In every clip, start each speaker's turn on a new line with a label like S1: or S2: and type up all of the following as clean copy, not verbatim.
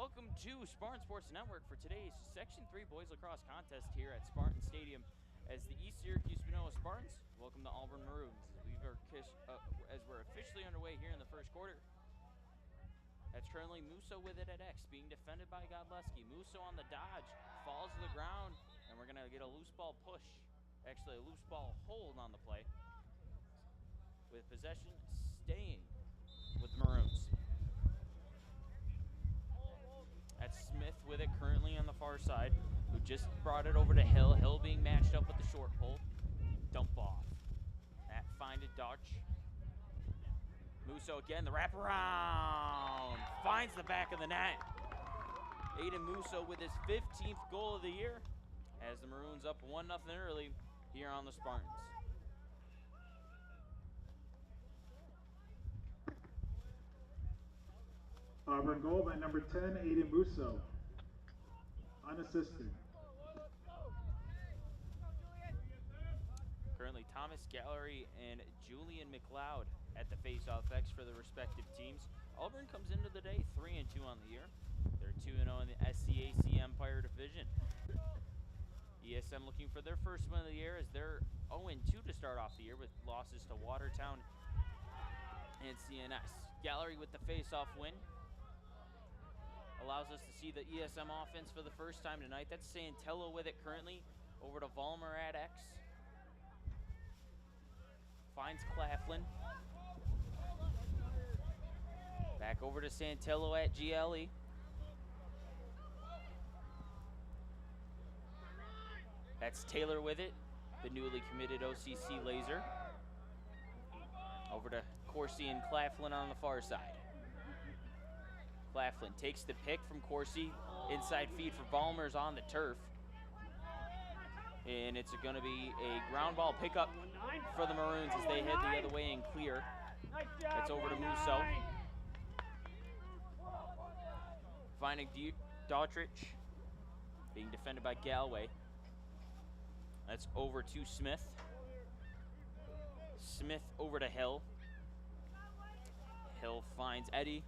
S1: Welcome to Spartan Sports Network for today's Section 3 Boys Lacrosse contest here at Spartan Stadium as the East Syracuse Manoa Spartans welcome the Auburn Maroons as we're officially underway here in the first quarter. That's currently Musso with it at X, being defended by Godleski. Musso on the dodge, falls to the ground, and we're going to get a loose ball push. Actually, a loose ball hold on the play, with possession staying with the Maroons. That's Smith with it currently on the far side, who just brought it over to Hill. Hill being matched up with the short pull. Dump off. That finded Dutch. Musso again, the wraparound. Finds the back of the net. Aiden Musso with his 15th goal of the year as the Maroons up 1-0 early here on the Spartans.
S2: Auburn goal by number 10, Aiden Musso, unassisted.
S1: Currently Thomas Gallery and Julian McLeod at the face-off X for the respective teams. Auburn comes into the day 3-2 on the year. They're 2-0 in the SCAC Empire Division. ESM looking for their first win of the year as they're 0-2 to start off the year with losses to Watertown and CNS. Gallery with the face-off win allows us to see the ESM offense for the first time tonight. That's Santello with it currently over to Vollmer at X. Finds Claflin. Back over to Santello at GLE. That's Taylor with it, the newly committed OCC Laser. Over to Corsi and Claflin on the far side. Claflin takes the pick from Corsi. Inside feed for Vollmer's on the turf. And it's going to be a ground ball pickup for the Maroons as they head the other way and clear. It's over to Musso. Finding Daughtridge, being defended by Galway. That's over to Smith. Smith over to Hill. Hill finds Eddie.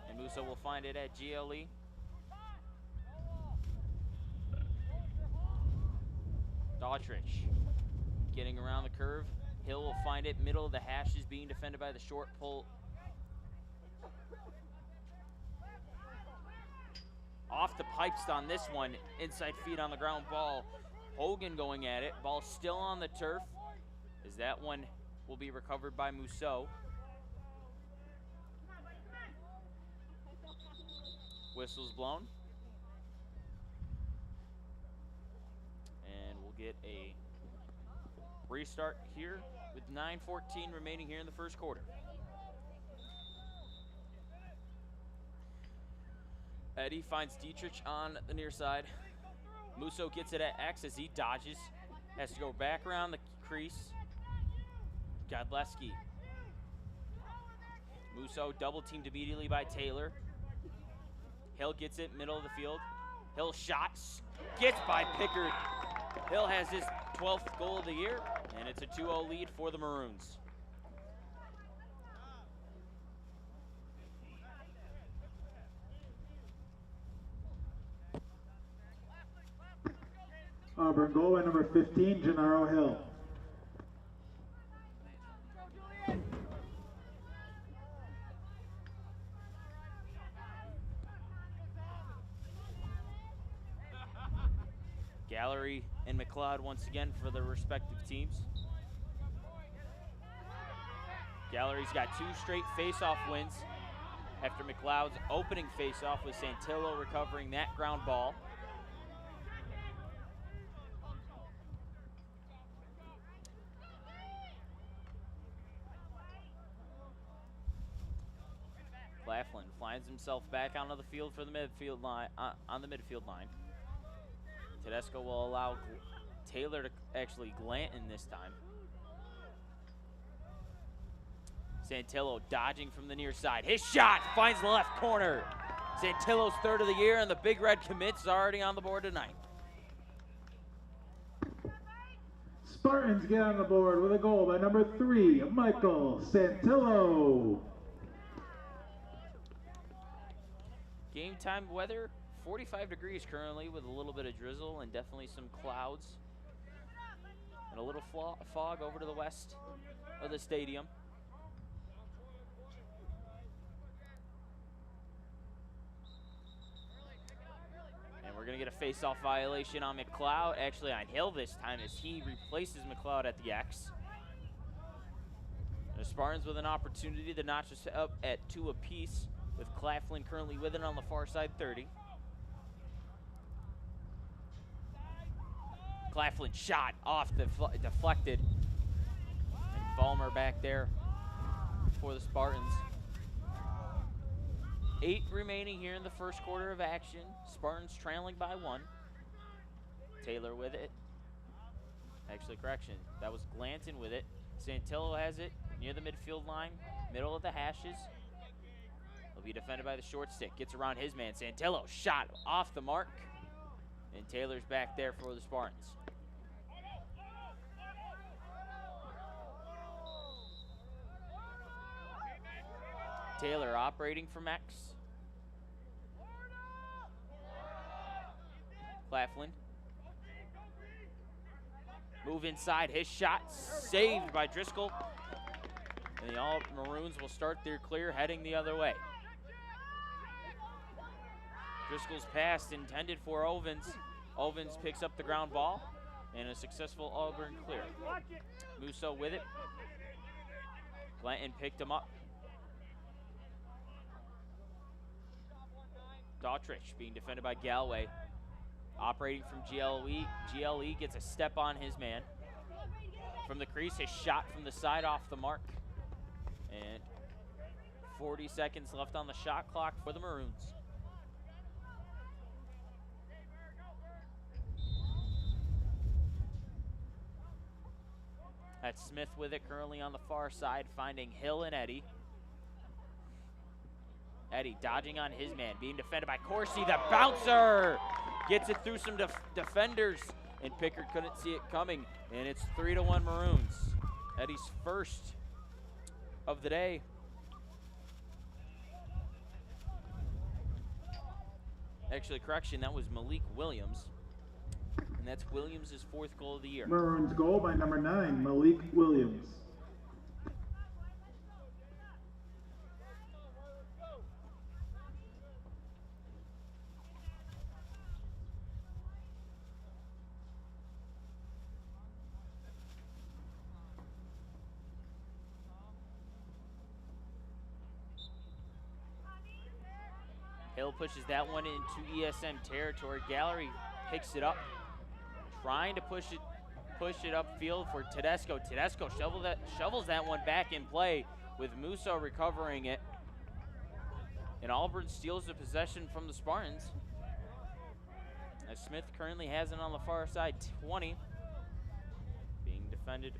S1: And Musso will find it at GLE. Daughtridge getting around the curve. Hill will find it, middle of the hashes, being defended by the short pull. Off the pipes on this one, inside feed on the ground ball. Hogan going at it, ball still on the turf, as that one will be recovered by Musso. Whistle's blown. And we'll get a restart here with 9:14 remaining here in the first quarter. Eddie finds Dietrich on the near side. Musso gets it at X as he dodges. Has to go back around the crease. Godleski. Musso double teamed immediately by Taylor. Hill gets it, middle of the field. Hill shots, gets by Pickard. Hill has his 12th goal of the year, and it's a 2-0 lead for the Maroons.
S2: Auburn goal by number 15, Gennaro Hill.
S1: Gallery and McLeod once again for their respective teams. Gallery's got 2 straight face-off wins after McLeod's opening face-off with Santillo recovering that ground ball. Claflin finds himself back onto the field for the midfield line, on the midfield line. Tedesco will allow Taylor to actually Glanton this time. Santillo dodging from the near side. His shot finds the left corner. Santillo's 3rd of the year, and the Big Red commits already on the board tonight.
S2: Spartans get on the board with a goal by number 3, Michael Santillo.
S1: Game time weather, 45 degrees currently with a little bit of drizzle and definitely some clouds. And a little fog over to the west of the stadium. And we're going to get a face-off violation on McLeod. Actually on Hill this time as he replaces McLeod at the X. The Spartans with an opportunity to notch us up at 2 apiece, with Claflin currently with it on the far side 30. Claflin shot off, deflected. And Ballmer back there for the Spartans. 8 remaining here in the first quarter of action. Spartans trailing by 1. Taylor with it. Actually, correction, that was Glanton with it. Santillo has it near the midfield line, middle of the hashes. He'll be defended by the short stick. Gets around his man. Santillo shot off the mark. And Taylor's back there for the Spartans. Taylor operating from X. Claflin. Move inside, his shot saved by Driscoll. And the All Maroons will start their clear heading the other way. Driscoll's pass intended for Ovens. Ovens picks up the ground ball and a successful Auburn clear. Musso with it. Glanton picked him up. Dautrich being defended by Galway. Operating from GLE gets a step on his man. From the crease, his shot from the side off the mark. And 40 seconds left on the shot clock for the Maroons. That's Smith with it currently on the far side, finding Hill and Eddie. Eddie dodging on his man, being defended by Corsi, the bouncer! Gets it through some defenders, and Pickard couldn't see it coming, and it's 3-1 Maroons. Eddie's first of the day. Actually, correction, that was Malik Williams, and that's Williams' 4th goal of the year.
S2: Maroons goal by number 9, Malik Williams.
S1: Hill pushes that one into ESM territory. Gallery picks it up, trying to push it upfield for Tedesco. Tedesco shovels that one back in play, with Musso recovering it. And Auburn steals the possession from the Spartans, as Smith currently has it on the far side, 20. Being defended.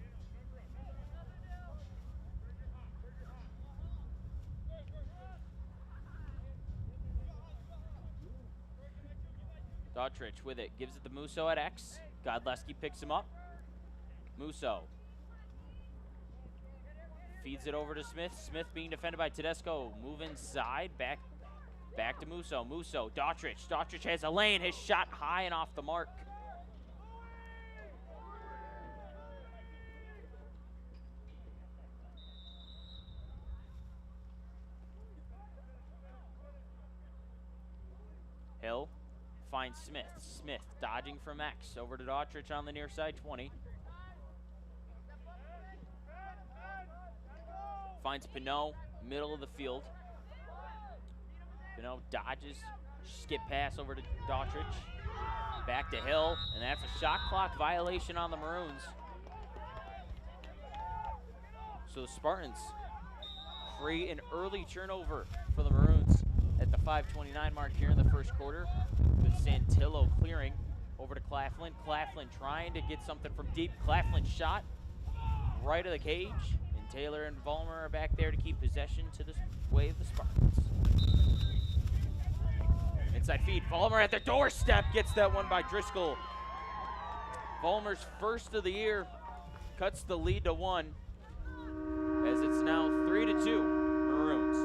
S1: Dautrich with it, gives it to Musso at X. Godleski picks him up. Musso feeds it over to Smith. Smith being defended by Tedesco. Move inside, back to Musso. Musso, Dautrich. Dautrich has a lane. His shot high and off the mark. Hill finds Smith. Smith dodging from X. Over to Dautrich on the near side, 20. Finds Pinot, middle of the field. Pinot dodges, skip pass over to Dautrich. Back to Hill, and that's a shot clock violation on the Maroons. So the Spartans create an early turnover for the Maroons at the 5:29 mark here in the first quarter, with Santillo clearing over to Claflin. Claflin trying to get something from deep. Claflin shot right of the cage, and Taylor and Vollmer are back there to keep possession to the way of the Spartans. Inside feed, Vollmer at the doorstep, gets that one by Driscoll. Vollmer's first of the year cuts the lead to 1, as it's now 3-2 Maroons.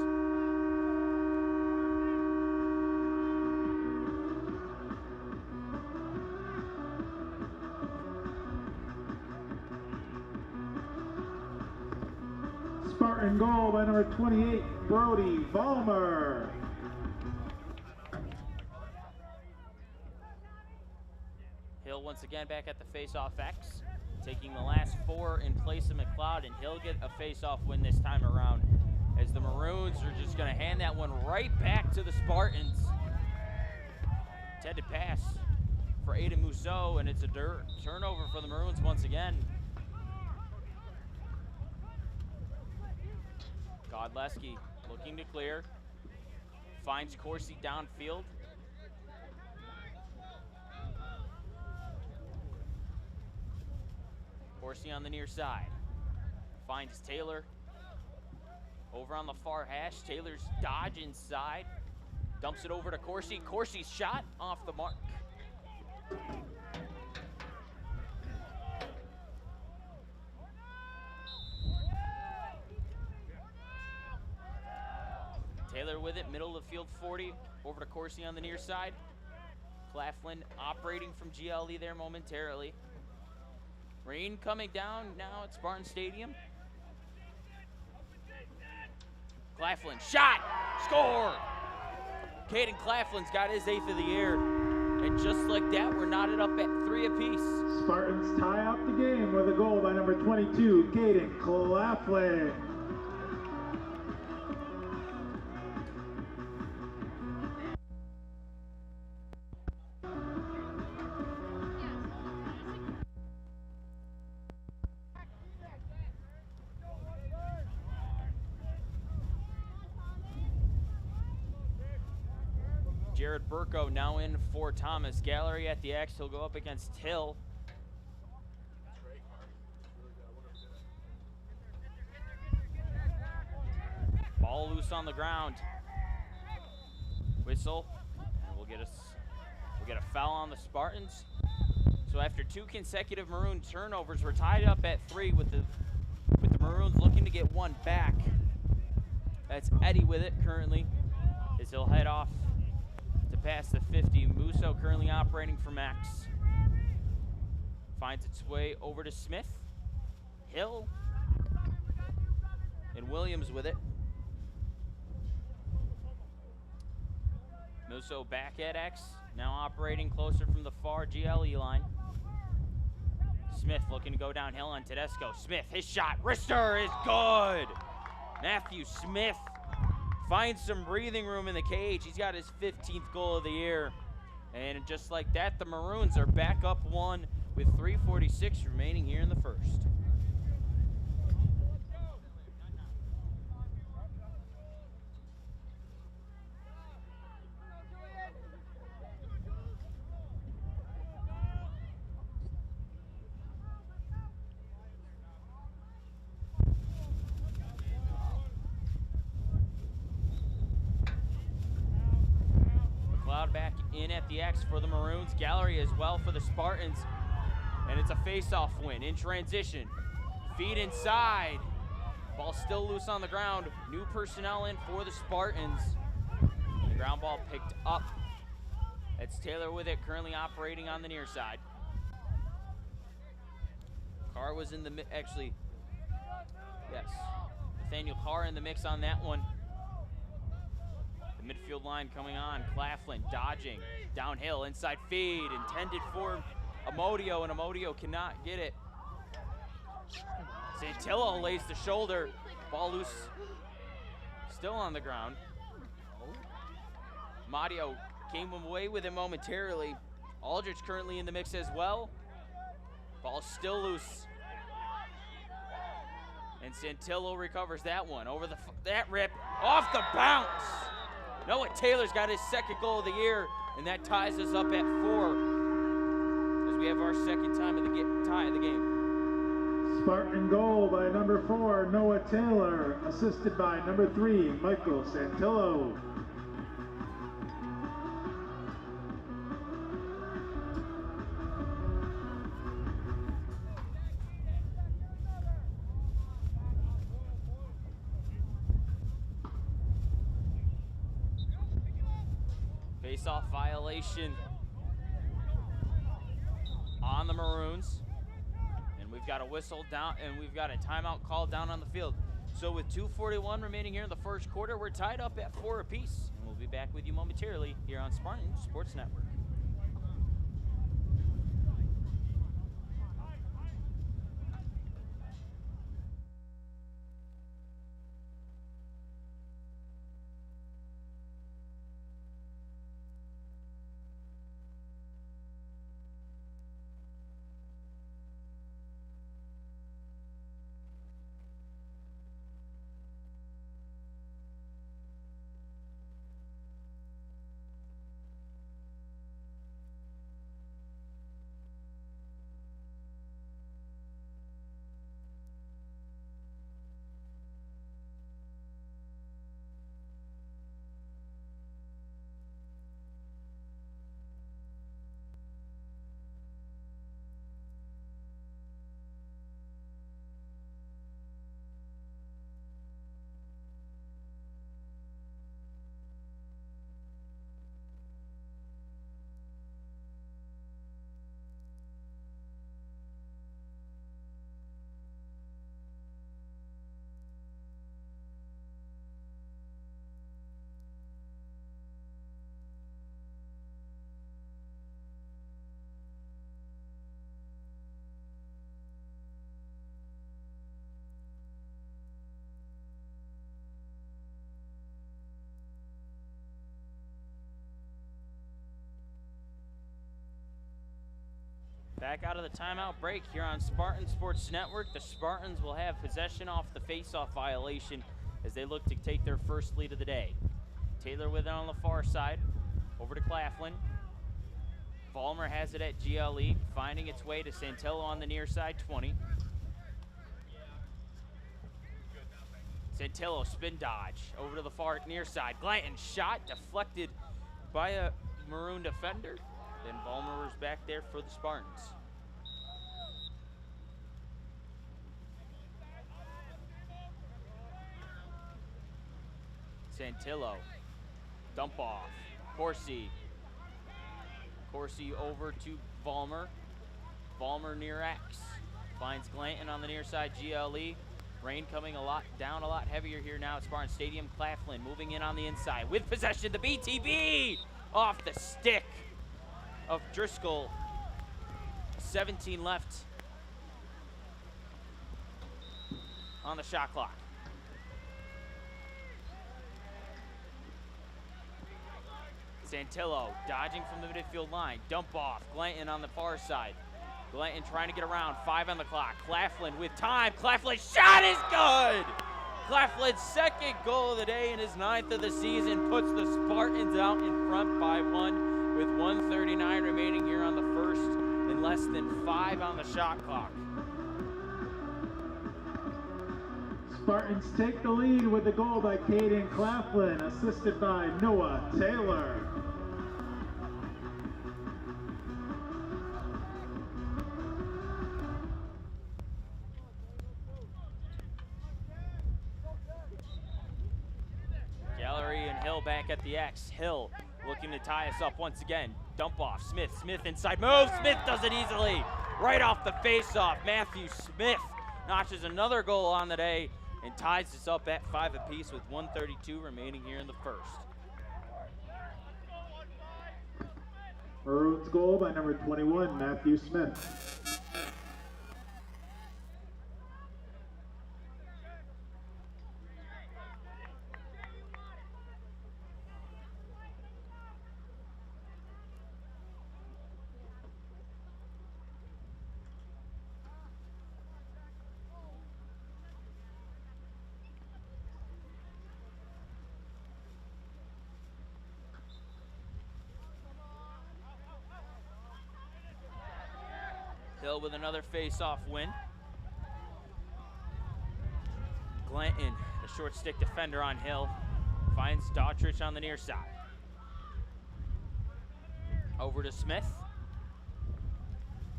S2: Spartan goal by number 28, Brody Vollmer.
S1: Hill once again back at the face-off X, taking the last 4 in place of McLeod, and he'll get a face-off win this time around, as the Maroons are just going to hand that one right back to the Spartans. Intended pass for Aiden Mousseau, and it's a turnover for the Maroons once again. Godleski looking to clear, finds Corsi downfield. Corsi on the near side, finds Taylor over on the far hash. Taylor's dodge inside, dumps it over to Corsi. Corsi's shot off the mark. Taylor with it, middle of the field 40, over to Corsi on the near side. Claflin operating from GLE there momentarily. Rain coming down now at Spartan Stadium. Claflin, shot, score! Caden Claflin's got his 8th of the year. And just like that, we're knotted up at 3 apiece.
S2: Spartans tie up the game with a goal by number 22, Caden Claflin.
S1: Jared Burko now in for Thomas. Gallery at the X. He'll go up against Hill. Ball loose on the ground. Whistle, and we'll get a foul on the Spartans. So after 2 consecutive Maroon turnovers, we're tied up at 3 with the Maroons looking to get 1 back. That's Eddie with it currently, as he'll head off to pass the 50. Musso currently operating for Max. Finds its way over to Smith. Hill and Williams with it. Musso back at X, now operating closer from the far GLE line. Smith looking to go downhill on Tedesco. Smith, his shot, wrister is good. Matthew Smith finds some breathing room in the cage. He's got his 15th goal of the year. And just like that, the Maroons are back up 1 with 3:46 remaining here in the first. Back in at the X for the Maroons. Gallery as well for the Spartans. And it's a face-off win in transition. Feed inside. Ball still loose on the ground. New personnel in for the Spartans. The ground ball picked up. It's Taylor with it, currently operating on the near side. Carr was in the mix, actually, yes. Nathaniel Carr in the mix on that one. The midfield line coming on. Claflin dodging downhill, inside feed, intended for Amodio, and Amodio cannot get it. Santillo lays the shoulder. Ball loose, still on the ground. Madio came away with it momentarily. Aldrich currently in the mix as well. Ball still loose. And Santillo recovers that one. Over that rip, off the bounce. Noah Taylor's got his 2nd goal of the year, and that ties us up at 4 as we have our 2nd time of the tie of the game.
S2: Spartan goal by number 4, Noah Taylor, assisted by number 3, Michael Santillo.
S1: Face-off violation on the Maroons. And we've got a whistle down, and we've got a timeout called down on the field. So with 2:41 remaining here in the first quarter, we're tied up at 4 apiece. And we'll be back with you momentarily here on Spartan Sports Network. Back out of the timeout break here on Spartan Sports Network. The Spartans will have possession off the face-off violation as they look to take their first lead of the day. Taylor with it on the far side, over to Claflin. Vollmer has it at GLE, finding its way to Santillo on the near side, 20. Santillo spin dodge, over to the far near side. Glanton shot, deflected by a maroon defender. Then Vollmer was back there for the Spartans. Santillo, dump off. Corsi over to Vollmer. Vollmer near X. Finds Glanton on the near side, GLE. Rain coming down a lot heavier here now at Spartan Stadium. Claflin moving in on the inside with possession. The BTB off the stick of Driscoll. 17 left on the shot clock. Santillo dodging from the midfield line. Dump off. Glanton on the far side. Glanton trying to get around. 5 on the clock. Claflin with time. Claflin's shot is good! Claflin's second goal of the day and his 9th of the season puts the Spartans out in front by 1 with 1:39 remaining here on the first and less than 5 on the shot clock.
S2: Spartans take the lead with a goal by Caden Claflin, assisted by Noah Taylor.
S1: Gallery and Hill back at the X. Hill looking to tie us up once again. Dump off. Smith inside move. Smith does it easily. Right off the face-off. Matthew Smith notches another goal on the day and ties us up at 5 apiece with 1:32 remaining here in the first.
S2: Maroons goal by number 21, Matthew Smith.
S1: Hill with another face-off win. Glanton, the short stick defender on Hill, finds Dautrich on the near side. Over to Smith.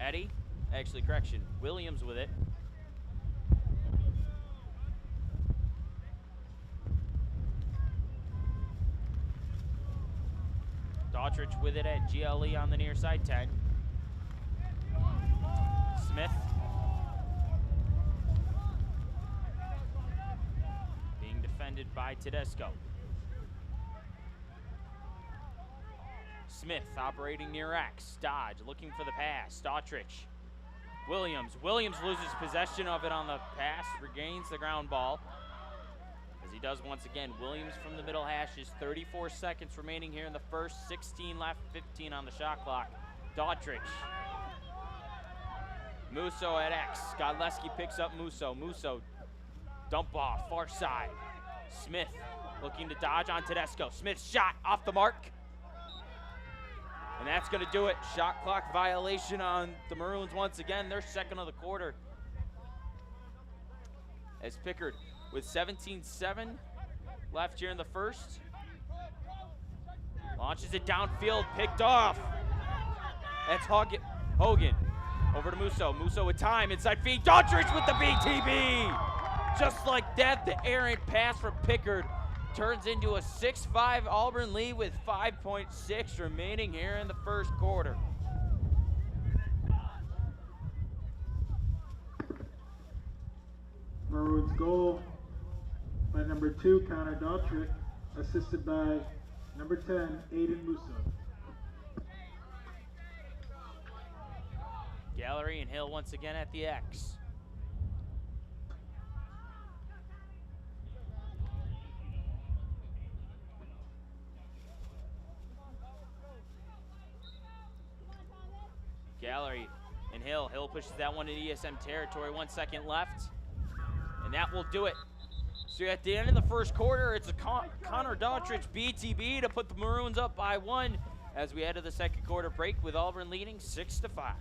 S1: Eddie, Williams with it. Dautrich with it at GLE on the near side, 10. Smith. defended by Tedesco. Smith operating near X. Dodge looking for the pass. Stautrich. Williams loses possession of it on the pass, regains the ground ball. As he does once again, Williams from the middle hashes, 34 seconds remaining here in the first, 16 left, 15 on the shot clock. Dautrich. Musso at X. Godleski picks up Musso. Musso, dump off, far side. Smith looking to dodge on Tedesco. Smith's shot off the mark. And that's going to do it. Shot clock violation on the Maroons once again. Their second of the quarter. As Pickard with 17-7 left here in the first. Launches it downfield, picked off. That's Hogan. Over to Musso. Musso with time, inside feed. Dautrich with the BTB. Just like that, the errant pass from Pickard turns into a 6-5 Auburn lead with 5.6 remaining here in the first quarter.
S2: Maroons goal by number 2, Connor Dautrich, assisted by number 10, Aiden Musso.
S1: Gallery and Hill once again at the X. Gallery and Hill. Hill pushes that one in ESM territory. 1 second left. And that will do it. So at the end of the first quarter, it's a Connor Dautrich BTB to put the Maroons up by 1 as we head to the second quarter break with Auburn leading 6-5.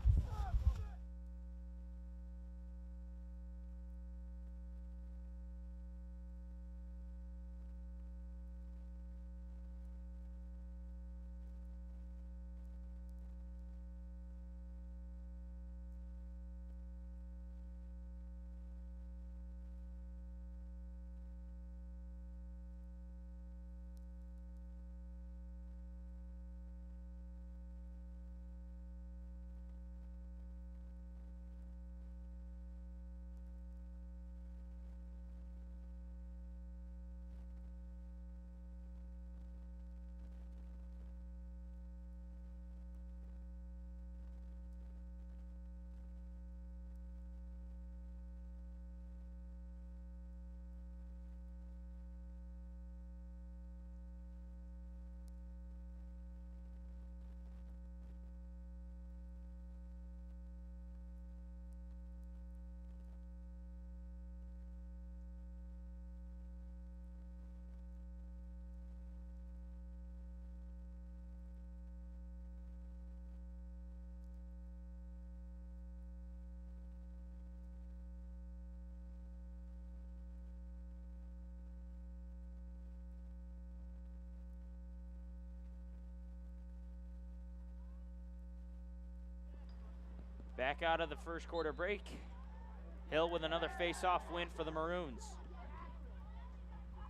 S1: Back out of the first quarter break. Hill with another face-off win for the Maroons.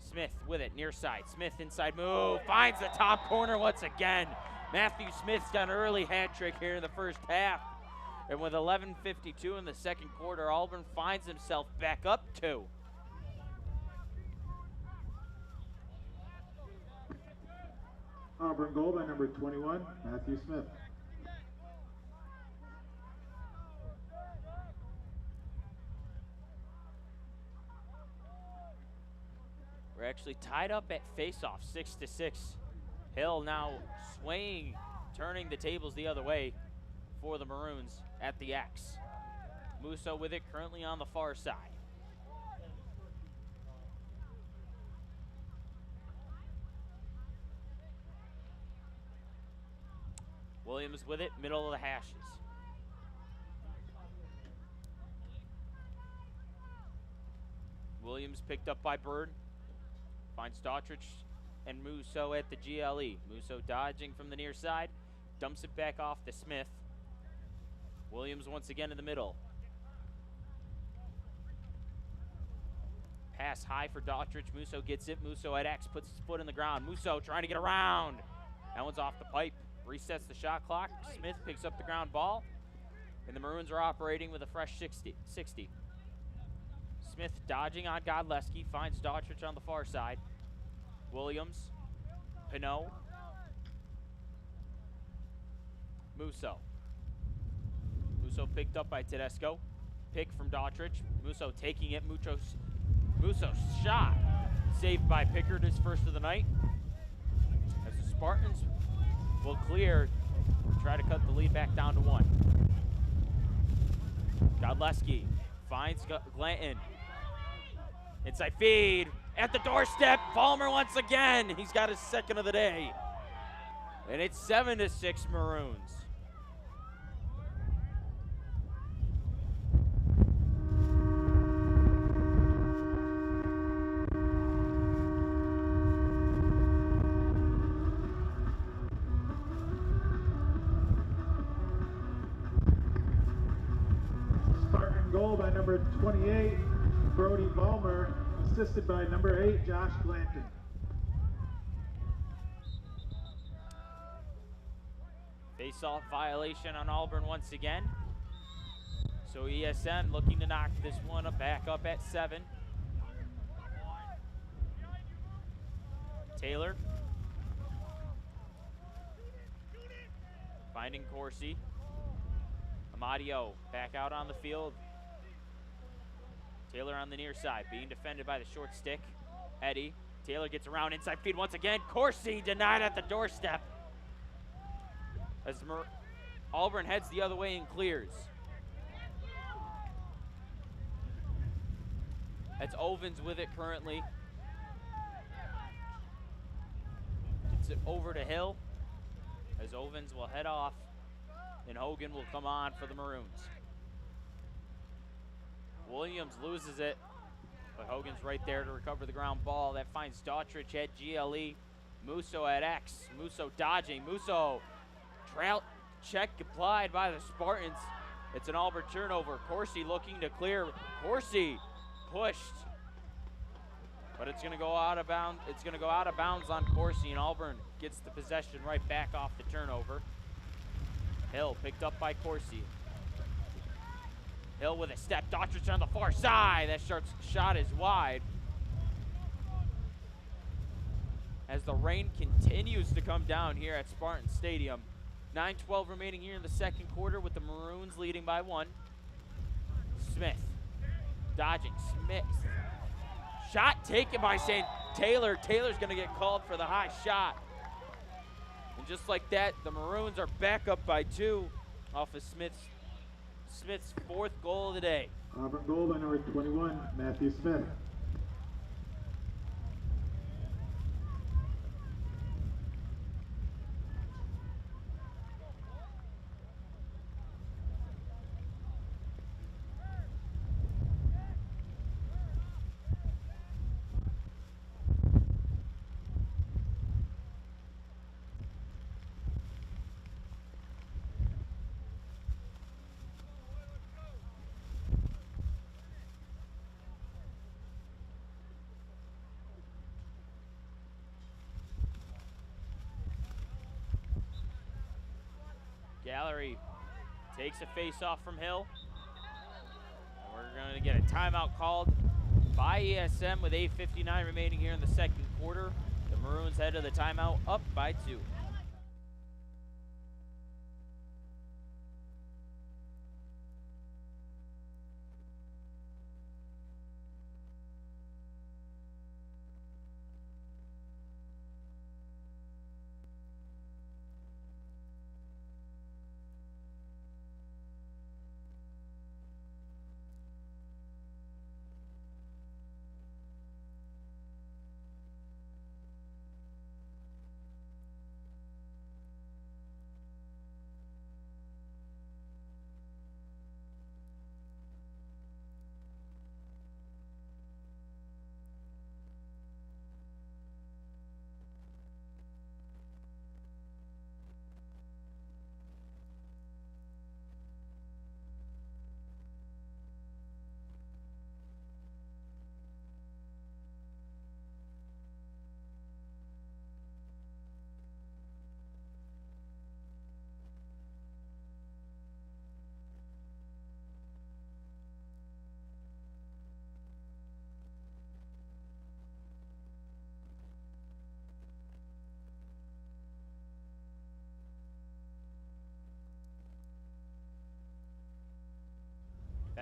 S1: Smith with it, near side. Smith inside move, finds the top corner once again. Matthew Smith's got an early hat trick here in the first half. And with 11:52 in the second quarter, Auburn finds himself back up 2.
S2: Auburn goal by number 21, Matthew Smith.
S1: We're actually tied up at face-off, 6-6. Hill now swaying, turning the tables the other way for the Maroons at the X. Musso with it, currently on the far side. Williams with it, middle of the hashes. Williams picked up by Bird. Finds Dautrich and Musso at the GLE. Musso dodging from the near side. Dumps it back off to Smith. Williams once again in the middle. Pass high for Dautrich. Musso gets it. Musso at X, puts his foot in the ground. Musso trying to get around. That one's off the pipe. Resets the shot clock. Smith picks up the ground ball. And the Maroons are operating with a fresh 60. Smith dodging on Godleski, finds Daughtridge on the far side. Williams, Pinot, Musso. Musso picked up by Tedesco. Pick from Daughtridge. Musso taking it. Musso's shot saved by Pickard, his first of the night. As the Spartans will clear, try to cut the lead back down to 1. Godleski finds Glanton. Inside feed at the doorstep. Palmer once again. He's got his second of the day. And it's 7-6 Maroons.
S2: Goal by number 28, Brody Balmer, assisted by number 8, Josh Glanton.
S1: Face-off violation on Auburn once again. So ESN looking to knock this one back up at 7. Taylor finding Corsi. Amadio back out on the field. Taylor on the near side, being defended by the short stick. Eddie. Taylor gets around inside feed once again. Corsi denied at the doorstep. As Auburn heads the other way and clears. That's Ovens with it currently. Gets it over to Hill. As Ovens will head off. And Hogan will come on for the Maroons. Williams loses it, but Hogan's right there to recover the ground ball. That finds Daughtridge at GLE. Musso at X. Musso dodging. Musso trail check applied by the Spartans. It's an Auburn turnover. Corsi looking to clear. Corsi pushed, but it's going to go out of bounds. It's going to go out of bounds on Corsi, and Auburn gets the possession right back off the turnover. Hill picked up by Corsi. Hill with a step. Daughtridge on the far side. That shot is wide. As the rain continues to come down here at Spartan Stadium. 9:12 remaining here in the second quarter with the Maroons leading by 1. Smith dodging. Smith. Shot taken by St. Taylor. Taylor's going to get called for the high shot. And just like that, the Maroons are back up by 2 off of Smith's 4th goal of the day.
S2: Auburn goal by number 21, Matthew Smith.
S1: Gallery takes a face-off from Hill. And we're going to get a timeout called by ESM with 8:59 remaining here in the second quarter. The Maroons head to the timeout up by 2.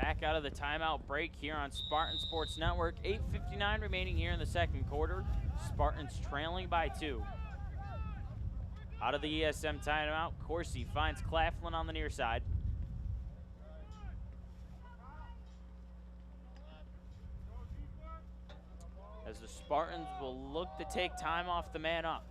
S1: Back out of the timeout break here on Spartan Sports Network. 8:59 remaining here in the second quarter. Spartans trailing by 2. Out of the ESM timeout, Corsi finds Claflin on the near side. As the Spartans will look to take time off the man up.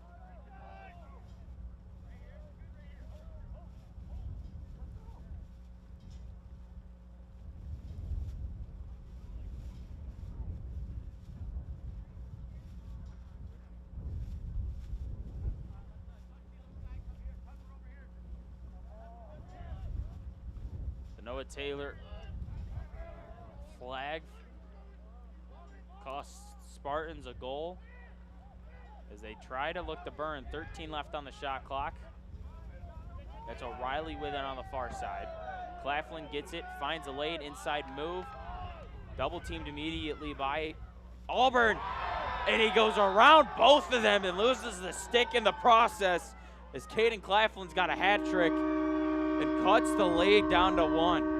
S1: Noah Taylor flag costs Spartans a goal as they try to look to burn. 13 left on the shot clock. That's O'Reilly with it on the far side. Claflin gets it, finds a late inside move. Double teamed immediately by Auburn. And he goes around both of them and loses the stick in the process as Caden Claflin's got a hat trick and cuts the lead down to 1.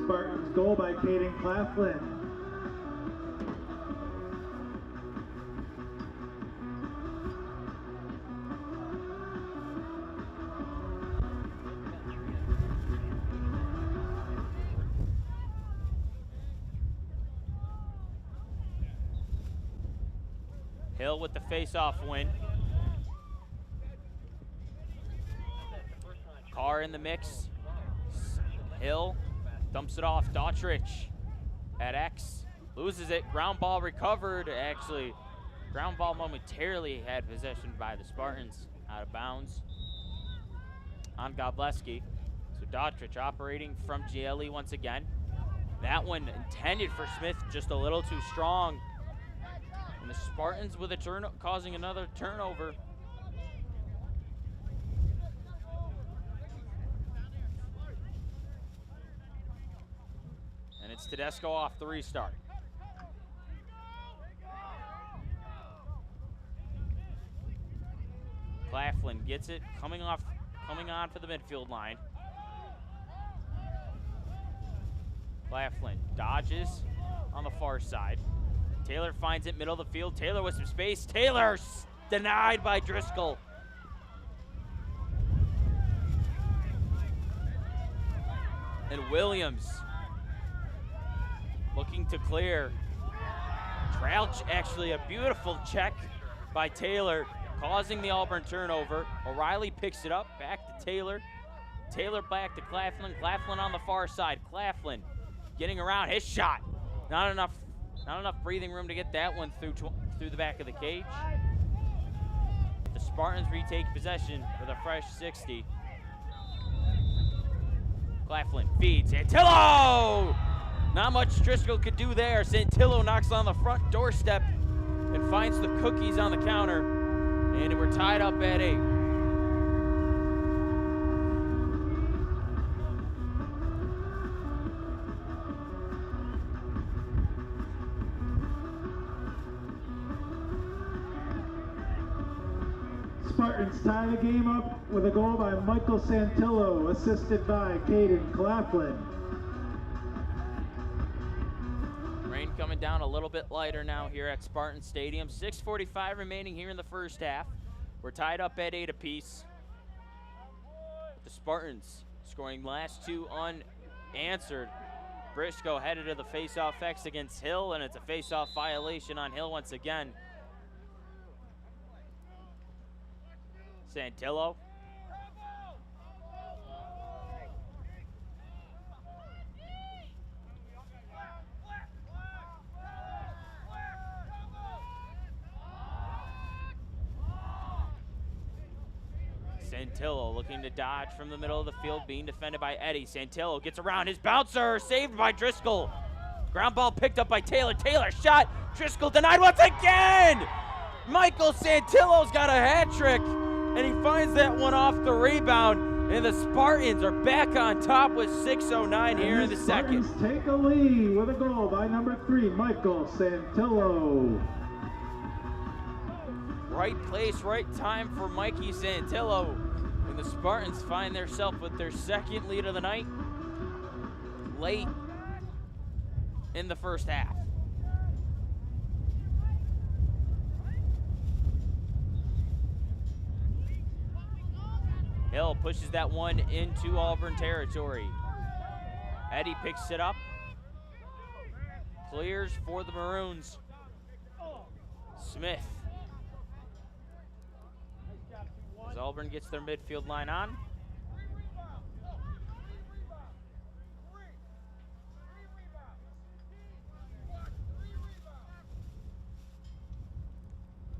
S2: Spartans goal by Caden Claflin.
S1: Hill with the face-off win. Carr in the mix. Hill dumps it off. Dautrich at X. Loses it. Ground ball recovered. Actually, ground ball momentarily had possession by the Spartans. Out of bounds on Godleski. So Dautrich operating from GLE once again. That one intended for Smith, just a little too strong. And the Spartans with a causing another turnover. And it's Tedesco off the restart. Claflin gets it, coming on for the midfield line. Claflin dodges on the far side. Taylor finds it middle of the field. Taylor with some space. Taylor denied by Driscoll. And Williams looking to clear. Trouch, actually a beautiful check by Taylor, causing the Auburn turnover. O'Reilly picks it up, back to Taylor. Taylor back to Claflin. Claflin on the far side. Claflin getting around his shot. Not enough breathing room to get that one through the back of the cage. The Spartans retake possession with a fresh 60. Claflin feeds. Santillo! Not much Driscoll could do there. Santillo knocks on the front doorstep and finds the cookies on the counter. And we're tied up at 8.
S2: Spartans tie the game up with a goal by Michael Santillo, assisted by Caden Claflin.
S1: Rain coming down a little bit lighter now here at Spartan Stadium. 6:45 remaining here in the first half. We're tied up at 8 apiece. The Spartans scoring last 2 unanswered. Briscoe headed to the face-off X against Hill, and it's a face-off violation on Hill once again. Santillo. Santillo looking to dodge from the middle of the field, being defended by Eddie. Santillo gets around his bouncer, saved by Driscoll. Ground ball picked up by Taylor. Taylor shot. Driscoll denied once again. Michael Santillo's got a hat trick, and he finds that one off the rebound. And the Spartans are back on top with 6:09 here in the second.
S2: Spartans take a lead with a goal by number 3, Michael Santillo.
S1: Right place, right time for Mikey Santillo. And the Spartans find themselves with their second lead of the night late in the first half. Hill pushes that one into Auburn territory. Eddie picks it up. Clears for the Maroons. Smith. As Auburn gets their midfield line on.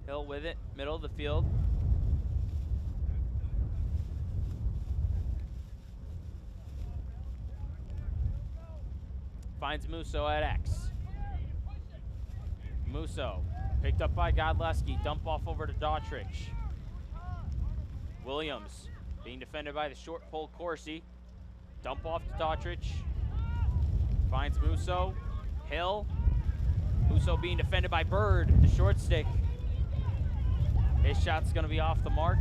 S1: Hill with it, middle of the field. Finds Musso at X. Musso picked up by Godleski. Dump off over to Dautrich. Williams being defended by the short pole Corsi. Dump off to Dautrich. Finds Musso. Hill. Musso being defended by Bird, the short stick. His shot's going to be off the mark,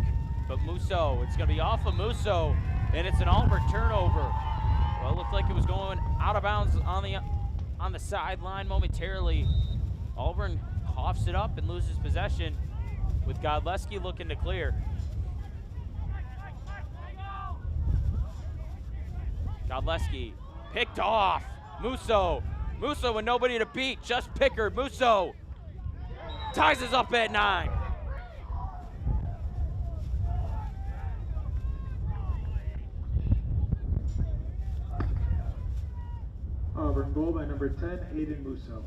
S1: but Musso, it's going to be off of Musso, and it's an Auburn turnover. Well, it looked like it was going out of bounds on the sideline momentarily. Auburn coughs it up and loses possession with Godleski looking to clear. Godleski picked off. Musso with nobody to beat, just Pickard. Musso ties us up at 9.
S2: Auburn goal by number 10, Aiden Musso.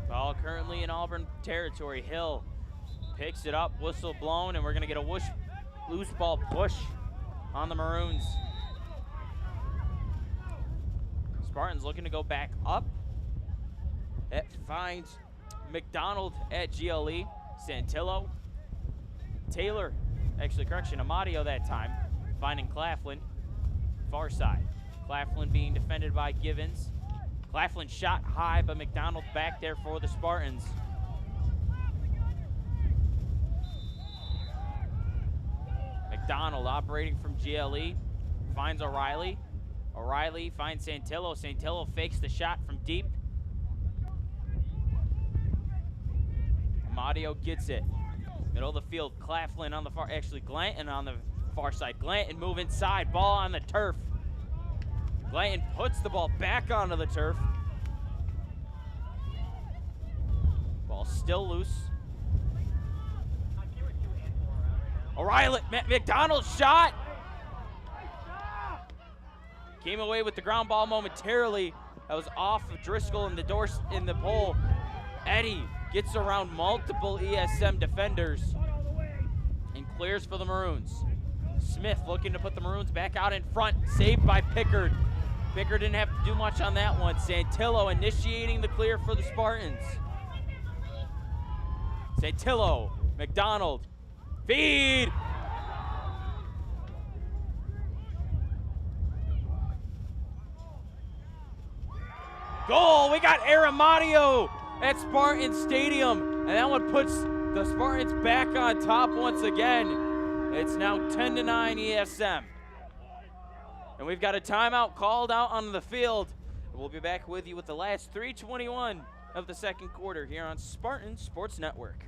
S1: Ball currently in Auburn territory. Hill picks it up, whistle blown, and we're going to get a loose ball push on the Maroons. Spartans looking to go back up. It finds McDonald at GLE. Santillo. Taylor, actually, correction, Amadio that time, finding Claflin. Far side. Claflin being defended by Givens. Claflin shot high, but McDonald back there for the Spartans. McDonald operating from GLE, finds O'Reilly. O'Reilly finds Santillo. Santillo fakes the shot from deep. Amadio gets it. Middle of the field, Claflin on the far, actually Glanton on the far side. Glanton move inside, ball on the turf. Glanton puts the ball back onto the turf. Ball still loose. O'Reilly, McDonald's shot. Came away with the ground ball momentarily. That was off of Driscoll in the pole. Eddie gets around multiple ESM defenders and clears for the Maroons. Smith looking to put the Maroons back out in front, saved by Pickard. Pickard didn't have to do much on that one. Santillo initiating the clear for the Spartans. Santillo, McDonald, feed! Goal, we got Aramadio at Spartan Stadium, and that one puts the Spartans back on top once again. It's now 10-9 ESM. And we've got a timeout called out on the field. We'll be back with you with the last 3:21 of the second quarter here on Spartan Sports Network.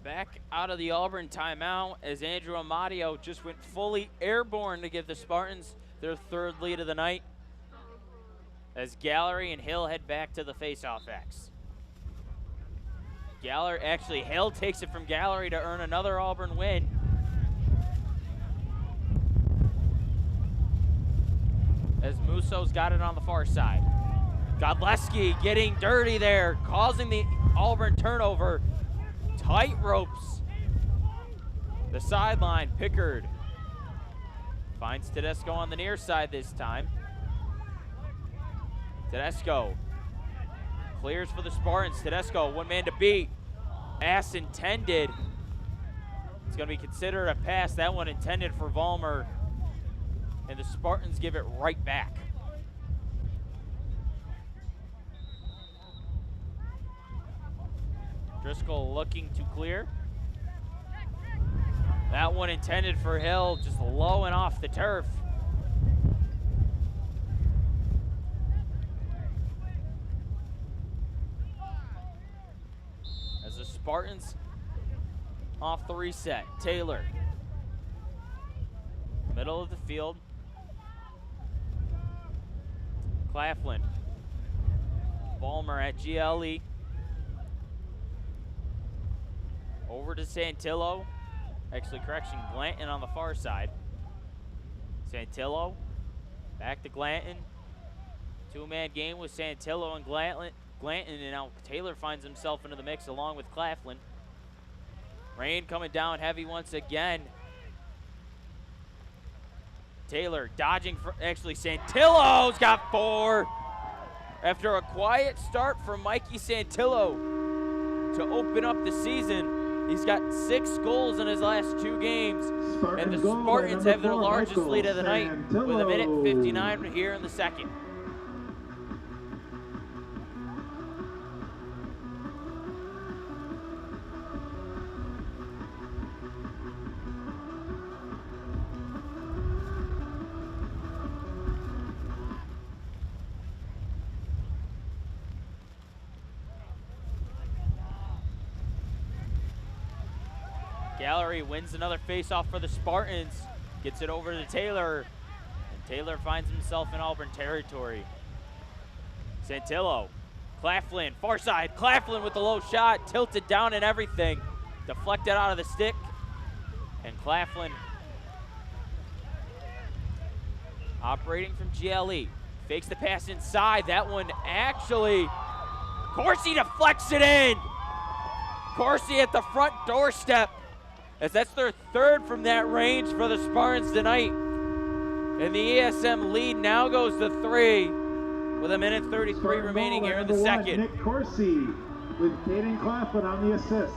S1: Back out of the Auburn timeout as Andrew Amadio just went fully airborne to give the Spartans their third lead of the night. As Gallery and Hill head back to the faceoff X. Hill takes it from Gallery to earn another Auburn win. As Musso's got it on the far side. Godleski getting dirty there, causing the Auburn turnover. Tight ropes. The sideline, Pickard finds Tedesco on the near side this time. Tedesco clears for the Spartans. Tedesco, one man to beat. Pass intended. It's going to be considered a pass. That one intended for Vollmer. And the Spartans give it right back. Driscoll looking to clear. That one intended for Hill, just low and off the turf. As the Spartans off the reset, Taylor. Middle of the field. Claflin. Vollmer at GLE. Over to Santillo. Actually, correction, Glanton on the far side. Santillo. Back to Glanton. Two-man game with Santillo and Glanton, and now Taylor finds himself into the mix along with Claflin. Rain coming down heavy once again. Taylor dodging for, actually Santillo's got 4. After a quiet start for Mikey Santillo to open up the season, he's got 6 goals in his last 2 games. And the Spartans have their largest lead of the night with a minute 59 here in the second. Gallery wins another faceoff for the Spartans, gets it over to Taylor, and Taylor finds himself in Auburn territory. Santillo, Claflin, far side, Claflin with the low shot, tilted down and everything, deflected out of the stick, and Claflin operating from GLE, fakes the pass inside, that one actually, Corsi deflects it in! Corsi at the front doorstep, as that's their 3rd from that range for the Spartans tonight. And the ESM lead now goes to 3 with a minute 33 remaining here in the second.
S2: Nick Corsi with Caden Claflin on the assist.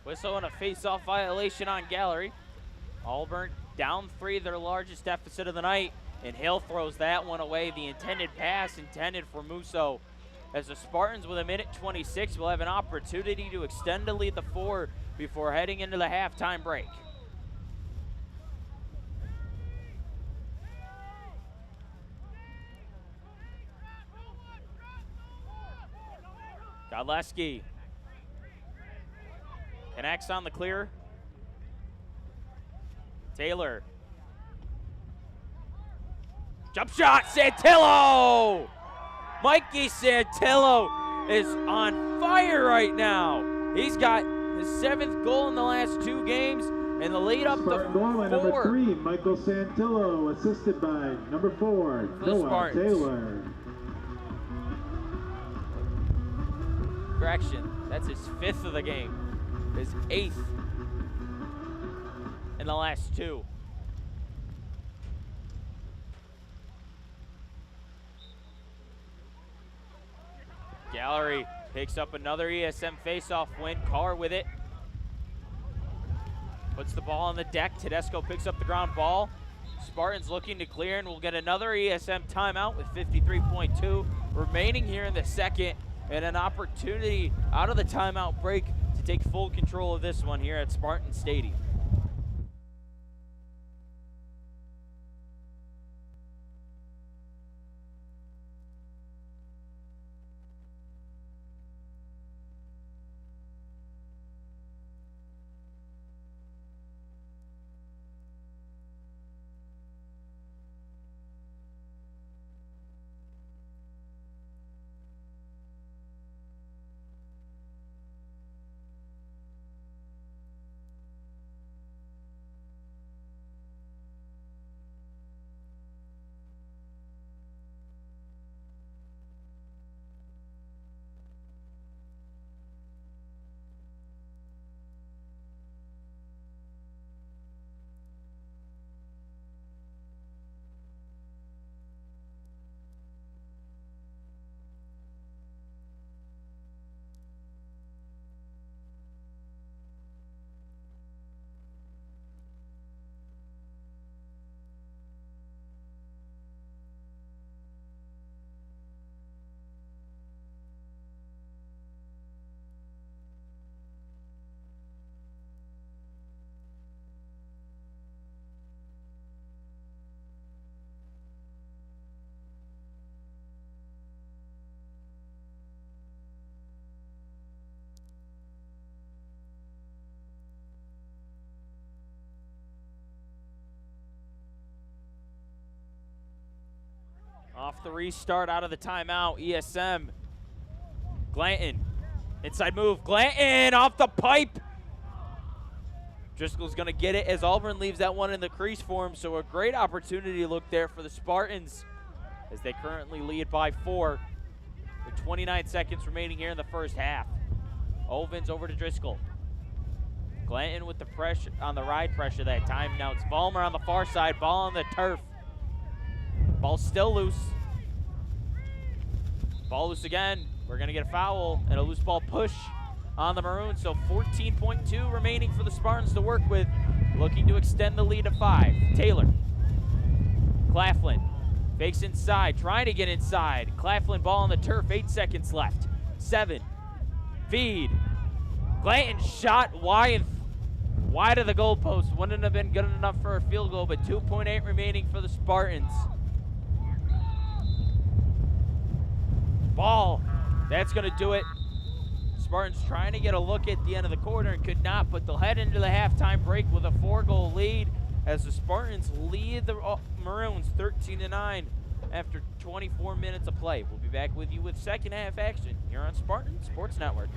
S1: Whistle and a face-off violation on Gallery. Auburn down 3, their largest deficit of the night, and Hill throws that one away. The intended pass intended for Musso. As the Spartans with a minute 26 will have an opportunity to extend the lead to 4 before heading into the halftime break. Godleski connects on the clear. Taylor. Jump shot, Santillo! Mikey Santillo is on fire right now. He's got his 7th goal in the last 2 games and the lead up to 4.
S2: Number 3, Michael Santillo, assisted by number 4, Noah Taylor.
S1: Correction, that's his 5th of the game. His 8th in the last 2. Gallery picks up another ESM faceoff win. Carr with it. Puts the ball on the deck. Tedesco picks up the ground ball. Spartans looking to clear, and we'll get another ESM timeout with 53.2 remaining here in the second, and an opportunity out of the timeout break to take full control of this one here at Spartan Stadium. Off the restart, out of the timeout, ESM. Glanton, inside move, Glanton off the pipe. Driscoll's gonna get it as Auburn leaves that one in the crease for him, so a great opportunity look there for the Spartans as they currently lead by 4 with 29 seconds remaining here in the first half. Ovens over to Driscoll. Glanton with the pressure on the ride pressure that time. Now it's Vollmer on the far side, ball on the turf. Ball still loose. Ball loose again. We're going to get a foul and a loose ball push on the Maroons. So 14.2 remaining for the Spartans to work with, looking to extend the lead to 5. Taylor. Claflin fakes inside, trying to get inside. Claflin ball on the turf, 8 seconds left. 7. Feed. Glanton shot wide of the goalpost. Wouldn't have been good enough for a field goal, but 2.8 remaining for the Spartans. Ball, that's going to do it. Spartans trying to get a look at the end of the quarter and could not, but they'll head into the halftime break with a 4-goal lead as the Spartans lead the Maroons 13-9 after 24 minutes of play. We'll be back with you with second half action here on Spartan Sports Network.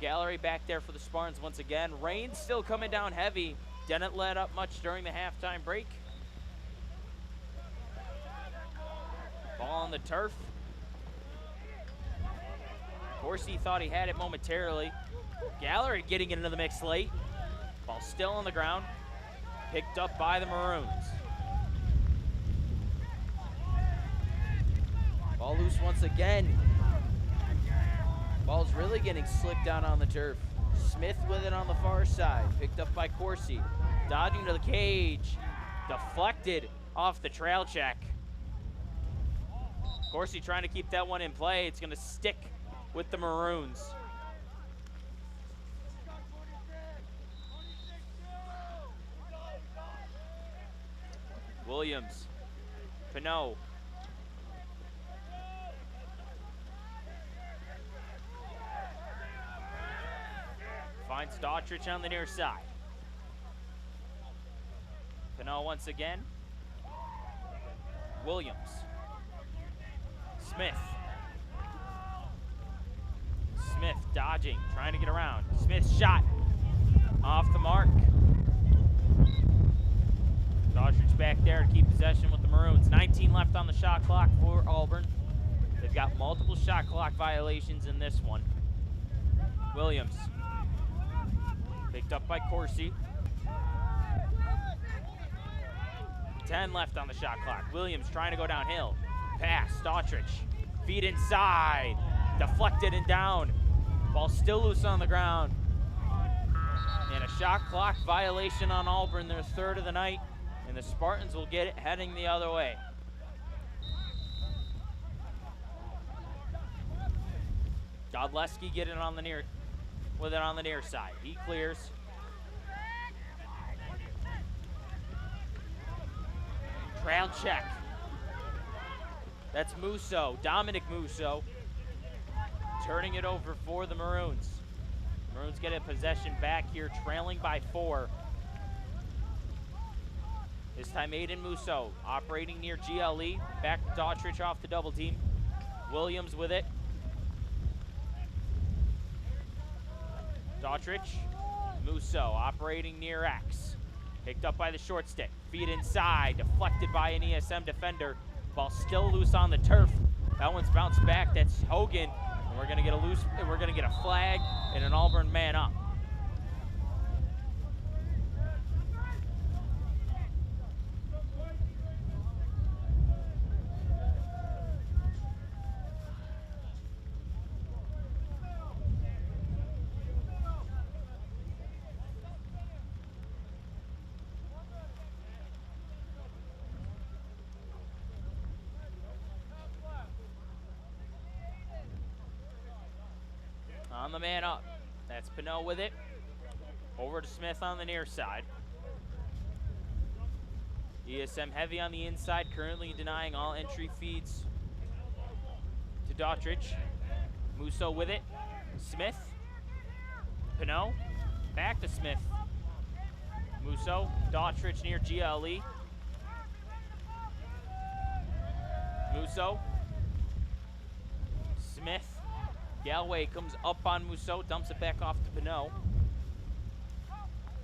S1: Gallery back there for the Spartans once again. Rain still coming down heavy. Didn't let up much during the halftime break. Ball on the turf. Horsey thought he had it momentarily. Gallery getting into the mix late. Ball still on the ground. Picked up by the Maroons. Ball loose once again. Ball's really getting slicked down on the turf. Smith with it on the far side. Picked up by Corsi. Dodging to the cage. Deflected off the trail check. Corsi trying to keep that one in play. It's going to stick with the Maroons. Williams. Pinot. Finds Daughtridge on the near side. Pinot once again. Williams. Smith. Smith dodging, trying to get around. Smith's shot off the mark. Daughtridge back there to keep possession with the Maroons. 19 left on the shot clock for Auburn. They've got multiple shot clock violations in this one. Williams. Picked up by Corsi. 10 left on the shot clock. Williams trying to go downhill. Pass, Daughtridge. Feet inside. Deflected and down. Ball still loose on the ground. And a shot clock violation on Auburn, their third of the night. And the Spartans will get it heading the other way. Godleski get it on the near, with it on the near side. He clears. Trail check. That's Musso, Dominic Musso, turning it over for the Maroons. Maroons get a possession back here, trailing by 4. This time Aiden Musso operating near GLE. Back to Daughtridge off the double team. Williams with it. Daughtridge, Musso operating near X. Picked up by the short stick. Feet inside, deflected by an ESM defender. Ball still loose on the turf. That one's bounced back. That's Hogan. And we're gonna get a flag and an Auburn man up. On the man up. That's Pinot with it. Over to Smith on the near side. ESM heavy on the inside, currently denying all entry feeds to Daughtridge. Musso with it. Smith. Pinot. Back to Smith. Musso. Daughtridge near GLE. Musso. Smith. Galway comes up on Musso, dumps it back off to Pinot.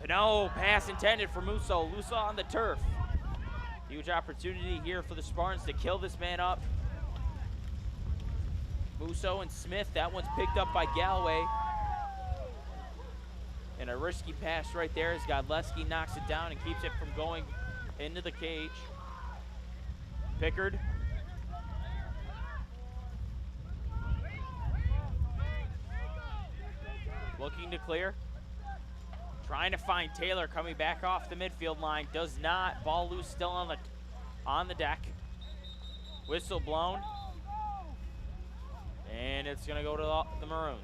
S1: Pinot, pass intended for Musso. Musso on the turf. Huge opportunity here for the Spartans to kill this man up. Musso and Smith, that one's picked up by Galway. And a risky pass right there as Godleski knocks it down and keeps it from going into the cage. Pickard. Looking to clear. Trying to find Taylor coming back off the midfield line. Does not. Ball loose still on the deck. Whistle blown. And it's going to go to the Maroons.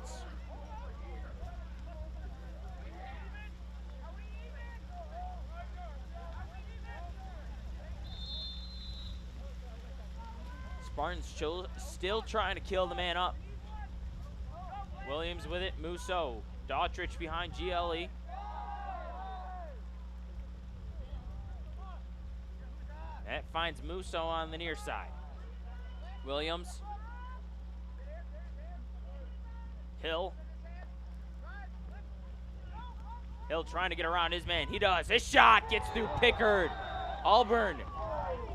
S1: Spartans still trying to kill the man up. Williams with it, Musso. Daughtridge behind GLE. That finds Musso on the near side. Williams. Hill. Hill trying to get around his man. He does. His shot gets through Pickard. Auburn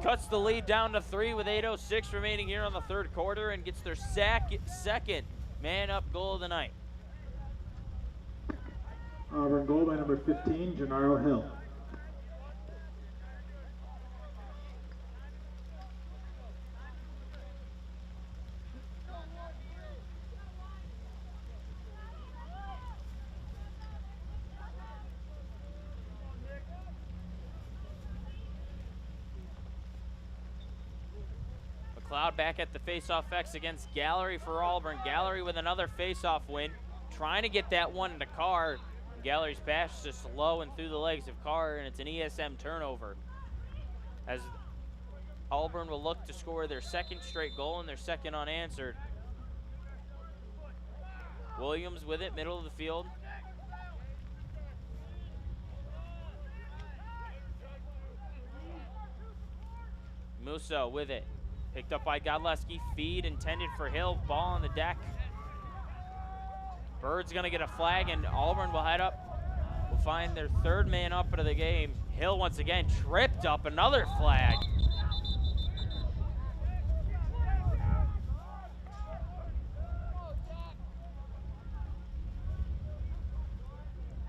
S1: cuts the lead down to 3 with 8:06 remaining here on the third quarter and gets their second man-up goal of the night.
S2: Auburn goal by number 15, Gennaro Hill.
S1: McLeod back at the face-off X against Gallery for Auburn. Gallery with another face-off win, trying to get that one to Carr. Gallery's pass just low and through the legs of Carr, and it's an ESM turnover. As Auburn will look to score their second straight goal and their second unanswered. Williams with it, middle of the field. Musso with it. Picked up by Godleski. Feed intended for Hill. Ball on the deck. Bird's going to get a flag, and Auburn will head up. Will find their third man up of the game. Hill once again tripped up. Another flag.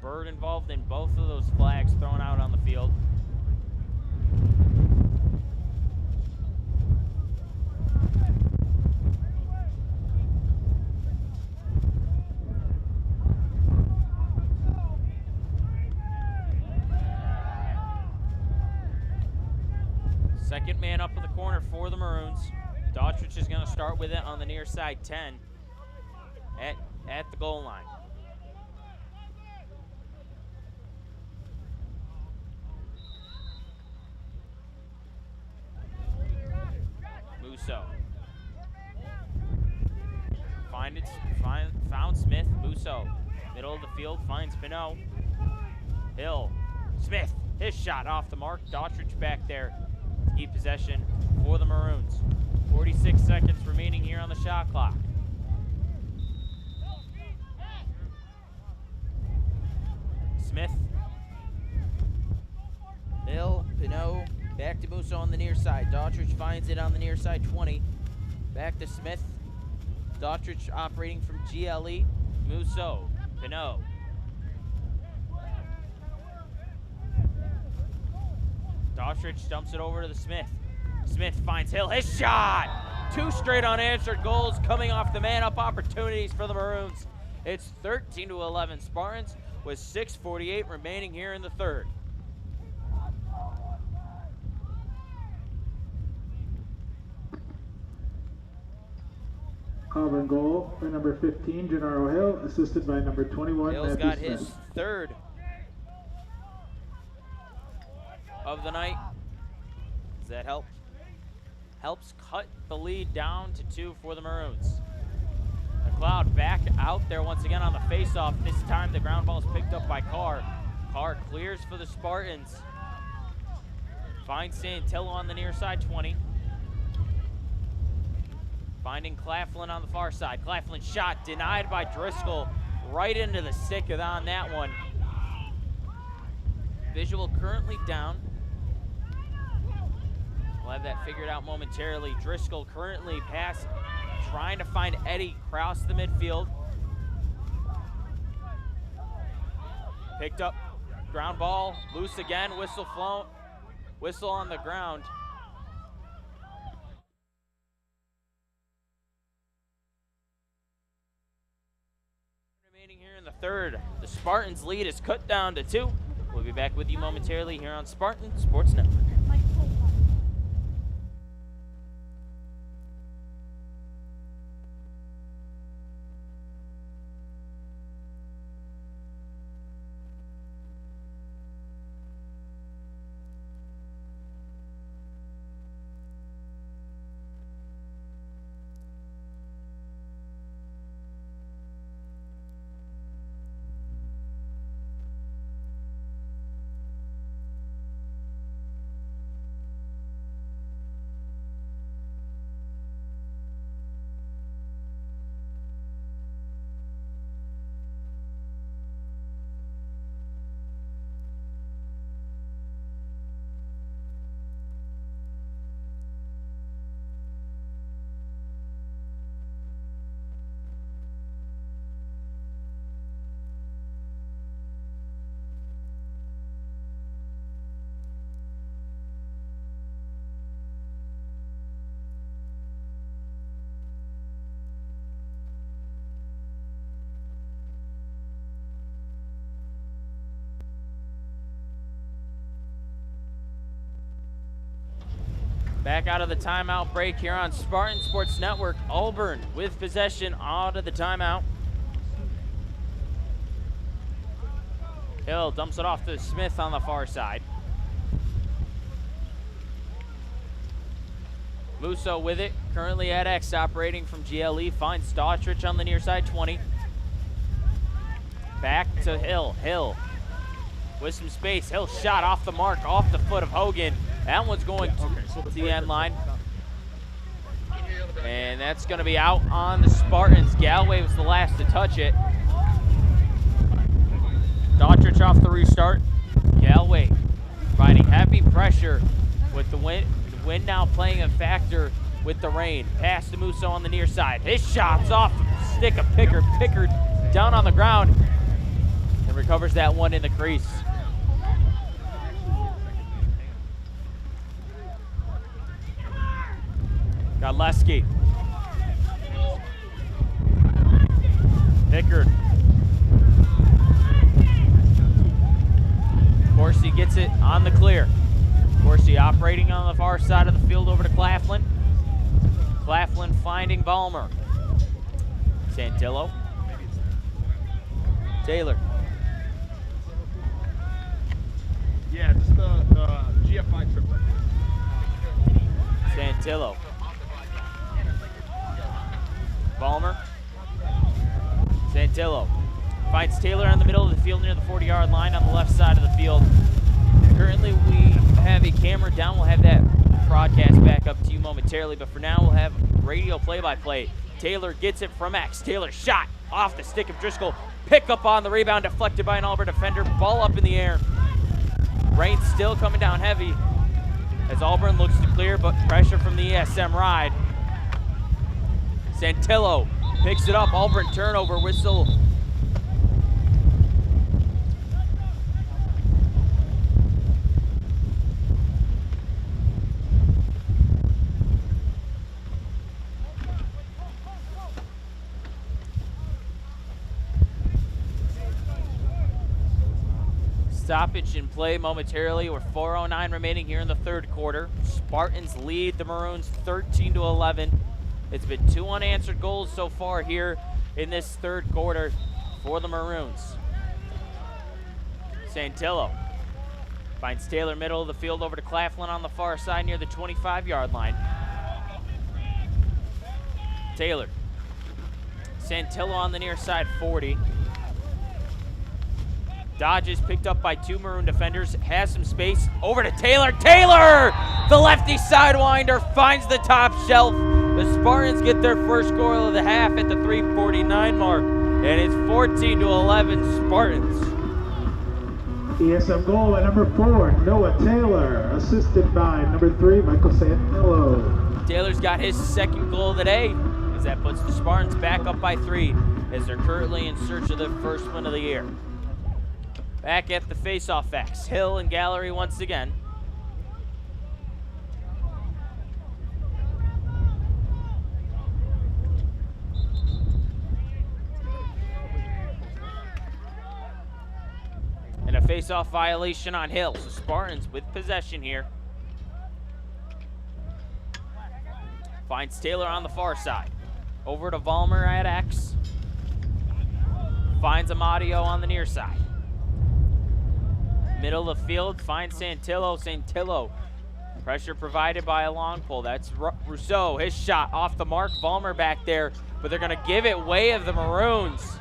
S1: Bird involved in both of those flags thrown out on the field. Second man up in the corner for the Maroons. Daughtridge is going to start with it on the near side 10 at the goal line. Musso. Found Smith. Musso. Middle of the field finds Pinot. Hill. Smith. His shot off the mark. Daughtridge back there. Keep possession for the Maroons. 46 seconds remaining here on the shot clock. Smith. Hill, Pinot, back to Musso on the near side. Daughtridge finds it on the near side 20. Back to Smith. Daughtridge operating from GLE. Musso, Pinot. Daughtridge dumps it over to the Smith. Smith finds Hill. His shot! 2 straight unanswered goals coming off the man-up opportunities for the Maroons. It's 13-11 Spartans with 6:48 remaining here in the third.
S2: Auburn goal by number 15, Gennaro Hill, assisted by number 21,
S1: Hill's
S2: Matthew
S1: got
S2: Smith.
S1: his third of the night. Does that help? Helps cut the lead down to 2 for the Maroons. McLeod back out there once again on the faceoff. This time the ground ball is picked up by Carr. Carr clears for the Spartans. Finds Santillo on the near side 20. Finding Claflin on the far side. Claflin shot denied by Driscoll. Right into the stick on that one. Visual currently down. We'll have that figured out momentarily. Driscoll currently passing, trying to find Eddie across the midfield. Picked up, ground ball, loose again, whistle flown, whistle on the ground. Remaining here in the third, the Spartans' lead is cut down to 2. We'll be back with you momentarily here on Spartan Sports Network. Back out of the timeout break here on Spartan Sports Network. Auburn with possession out of the timeout. Hill dumps it off to Smith on the far side. Musso with it, currently at X, operating from GLE, finds Daughtridge on the near side, 20. Back to Hill. Hill with some space. Hill shot off the mark, off the foot of Hogan. That one's going to the end line. And that's going to be out on the Spartans. Galway was the last to touch it. Daughtridge off the restart. Galway providing heavy pressure with the wind. The wind now playing a factor with the rain. Pass to Musso on the near side. His shot's off the stick of Pickard. Pickard down on the ground and recovers that one in the crease. Godleski. Pickard. Corsi gets it on the clear. Corsi operating on the far side of the field over to Claflin. Claflin finding Ballmer. Santillo. Taylor.
S3: Yeah, just the GFI triplet.
S1: Santillo. Ballmer. Santillo finds Taylor in the middle of the field near the 40-yard line on the left side of the field. Currently, we have a camera down. We'll have that broadcast back up to you momentarily, but for now, we'll have radio play-by-play. Taylor gets it from X. Taylor shot off the stick of Driscoll. Pick up on the rebound, deflected by an Auburn defender. Ball up in the air. Rain still coming down heavy as Auburn looks to clear, but pressure from the ESM ride. Santillo picks it up. Auburn turnover, whistle. Stoppage in play momentarily with 4:09 remaining here in the third quarter. Spartans lead the Maroons 13-11. It's been 2 unanswered goals so far here in this third quarter for the Maroons. Santillo finds Taylor middle of the field over to Claflin on the far side near the 25-yard line. Taylor. Santillo on the near side, 40. Dodges picked up by 2 Maroon defenders, has some space, over to Taylor. Taylor, the lefty sidewinder, finds the top shelf. The Spartans get their first goal of the half at the 3:49 mark, and it's 14-11 Spartans.
S2: ESM goal by number 4, Noah Taylor, assisted by number 3, Michael Santillo.
S1: Taylor's got his second goal of the day, as that puts the Spartans back up by 3, as they're currently in search of their first win of the year. Back at the face-off X, Hill and Gallery once again. And a face-off violation on Hill, so Spartans with possession here. Finds Taylor on the far side. Over to Vollmer at X. Finds Amadio on the near side. Middle of the field, finds Santillo. Santillo, pressure provided by a long pull. That's Rousseau, his shot off the mark. Vollmer back there, but they're gonna give it way of the Maroons.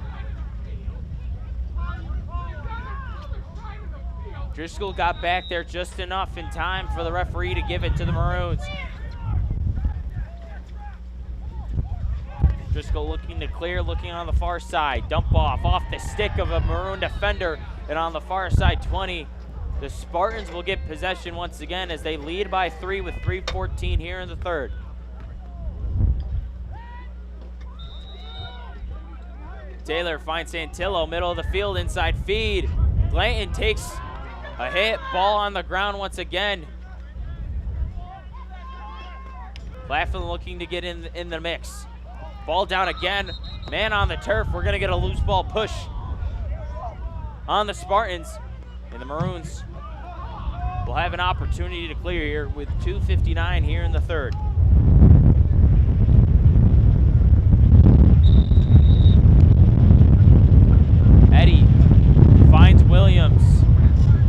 S1: Driscoll got back there just enough in time for the referee to give it to the Maroons. Driscoll looking to clear, looking on the far side. Dump off the stick of a Maroon defender, and on the far side, 20. The Spartans will get possession once again as they lead by 3 with 3:14 here in the third. Taylor finds Santillo, middle of the field, inside feed. Glanton takes a hit, ball on the ground once again. Claflin looking to get in the mix. Ball down again, man on the turf. We're gonna get a loose ball push on the Spartans, and the Maroons will have an opportunity to clear here with 2:59 here in the third. Eddie finds Williams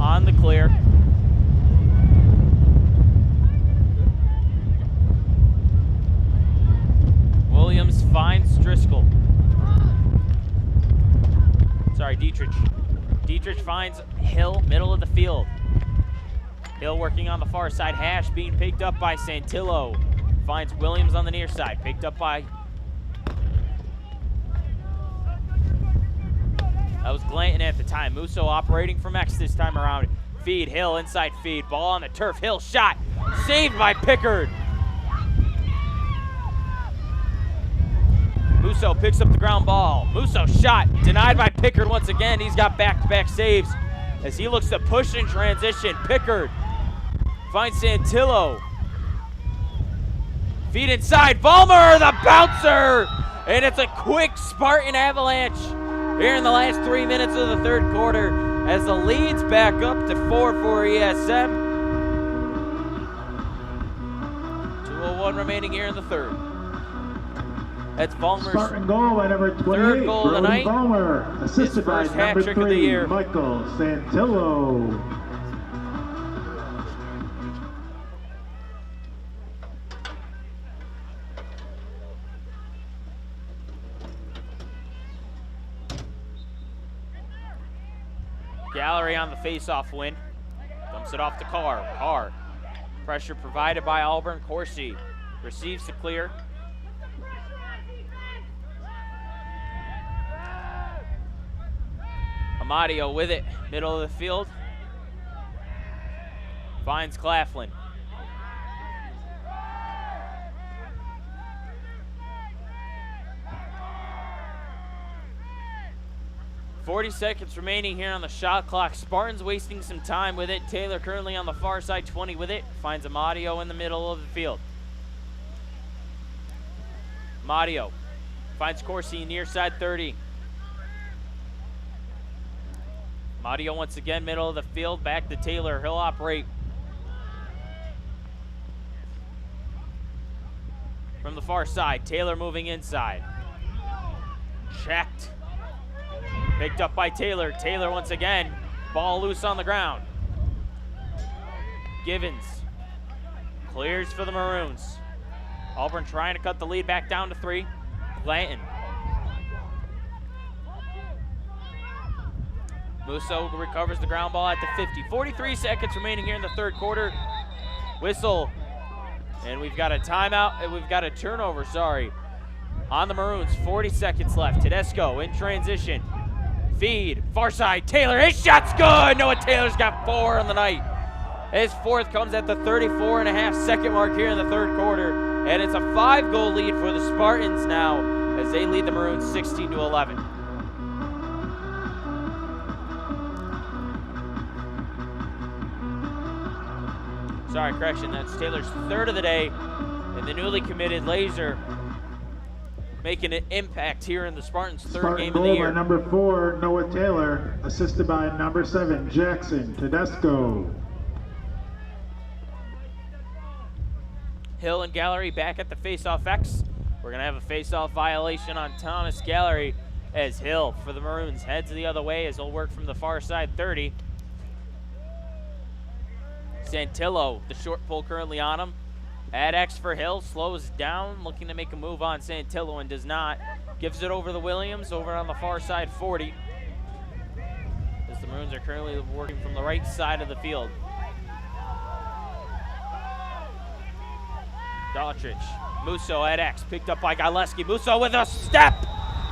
S1: on the clear. Williams finds Driscoll. Sorry, Dietrich. Dietrich finds Hill, middle of the field. Hill working on the far side. Hash being picked up by Santillo. Finds Williams on the near side. Picked up by... That was Glanton at the time. Musso operating from X this time around. Feed, Hill, inside feed. Ball on the turf. Hill shot. Saved by Pickard. Musso picks up the ground ball. Musso shot. Denied by Pickard once again. He's got back-to-back saves as he looks to push in transition. Pickard finds Santillo. Feed inside. Vollmer, the bouncer! And it's a quick Spartan avalanche here in the last 3 minutes of the third quarter as the lead's back up to 4 for ESM. 2:01 remaining here in the third. That's Vollmer's
S2: Spartan goal by number 28,
S1: third goal of the night.
S2: Vollmer, assisted by
S1: first
S2: number
S1: hat-trick of the
S2: 3,
S1: year.
S2: Michael Santillo.
S1: Gallery on the face-off win. Dumps it off to Carr. Carr. Pressure provided by Auburn. Corsi receives the clear. Amadio with it. Middle of the field. Finds Claflin. 40 seconds remaining here on the shot clock. Spartans wasting some time with it. Taylor currently on the far side, 20 with it. Finds Amadio in the middle of the field. Amadio finds Corsi near side 30. Amadio once again, middle of the field. Back to Taylor. He'll operate from the far side. Taylor moving inside. Checked. Picked up by Taylor. Taylor once again. Ball loose on the ground. Givens clears for the Maroons. Auburn trying to cut the lead back down to 3. Glanton. Musso recovers the ground ball at the 50. 43 seconds remaining here in the third quarter. Whistle. And we've got a timeout. We've got a turnover, sorry, on the Maroons. 40 seconds left. Tedesco in transition. Feed, far side, Taylor, his shot's good! Noah Taylor's got 4 on the night. His fourth comes at the 34.5-second mark here in the third quarter, and it's a 5-goal lead for the Spartans now as they lead the Maroons 16-11. Sorry, correction, that's Taylor's third of the day, and the newly committed Laser making an impact here in the Spartans' third game of the year.
S2: By number 4, Noah Taylor, assisted by number 7, Jackson Tedesco.
S1: Hill and Gallery back at the face-off X. We're gonna have a face-off violation on Thomas Gallery as Hill for the Maroons heads the other way as he'll work from the far side 30. Santillo, the short pull currently on him. At X for Hill, slows down, looking to make a move on Santillo and does not. Gives it over to Williams, over on the far side 40. As the Maroons are currently working from the right side of the field. Daltrich, Musso at X, picked up by Galeski. Musso with a step!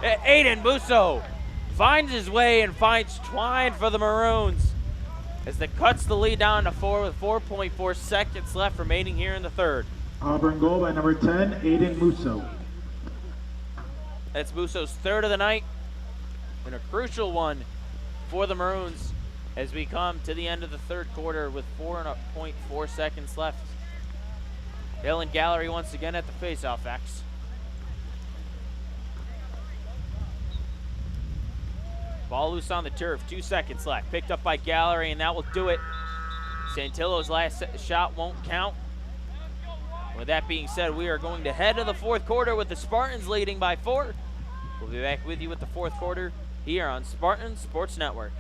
S1: Aiden Musso finds his way and finds Twine for the Maroons as that cuts the lead down to 4 with 4.4 seconds left remaining here in the third.
S2: Auburn goal by number 10, Aiden Musso.
S1: That's Musso's third of the night, and a crucial one for the Maroons as we come to the end of the third quarter with 4.4 seconds left. Hill and Gallery once again at the face-off X. Ball loose on the turf, 2 seconds left. Picked up by Gallery, and that will do it. Santillo's last shot won't count. With that being said, we are going to head to the fourth quarter with the Spartans leading by 4. We'll be back with you with the fourth quarter here on Spartan Sports Network.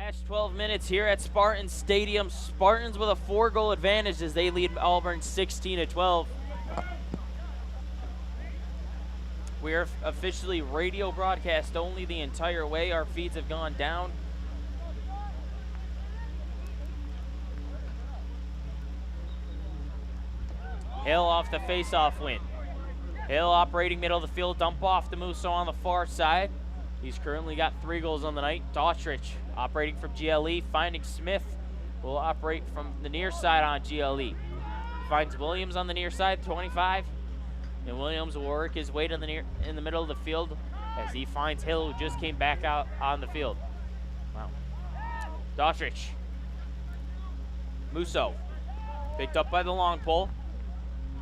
S1: Last 12 minutes here at Spartan Stadium. Spartans with a 4-goal advantage as they lead Auburn 16-12. We are officially radio broadcast only the entire way. Our feeds have gone down. Hill off the face-off win. Hill operating middle of the field, dump off to Musso on the far side. He's currently got 3 goals on the night. Dautrich operating from GLE, finding Smith, will operate from the near side on GLE. Finds Williams on the near side, 25, and Williams will work his way to the in the middle of the field as he finds Hill, who just came back out on the field. Wow. Dautrich. Musso, picked up by the long pole.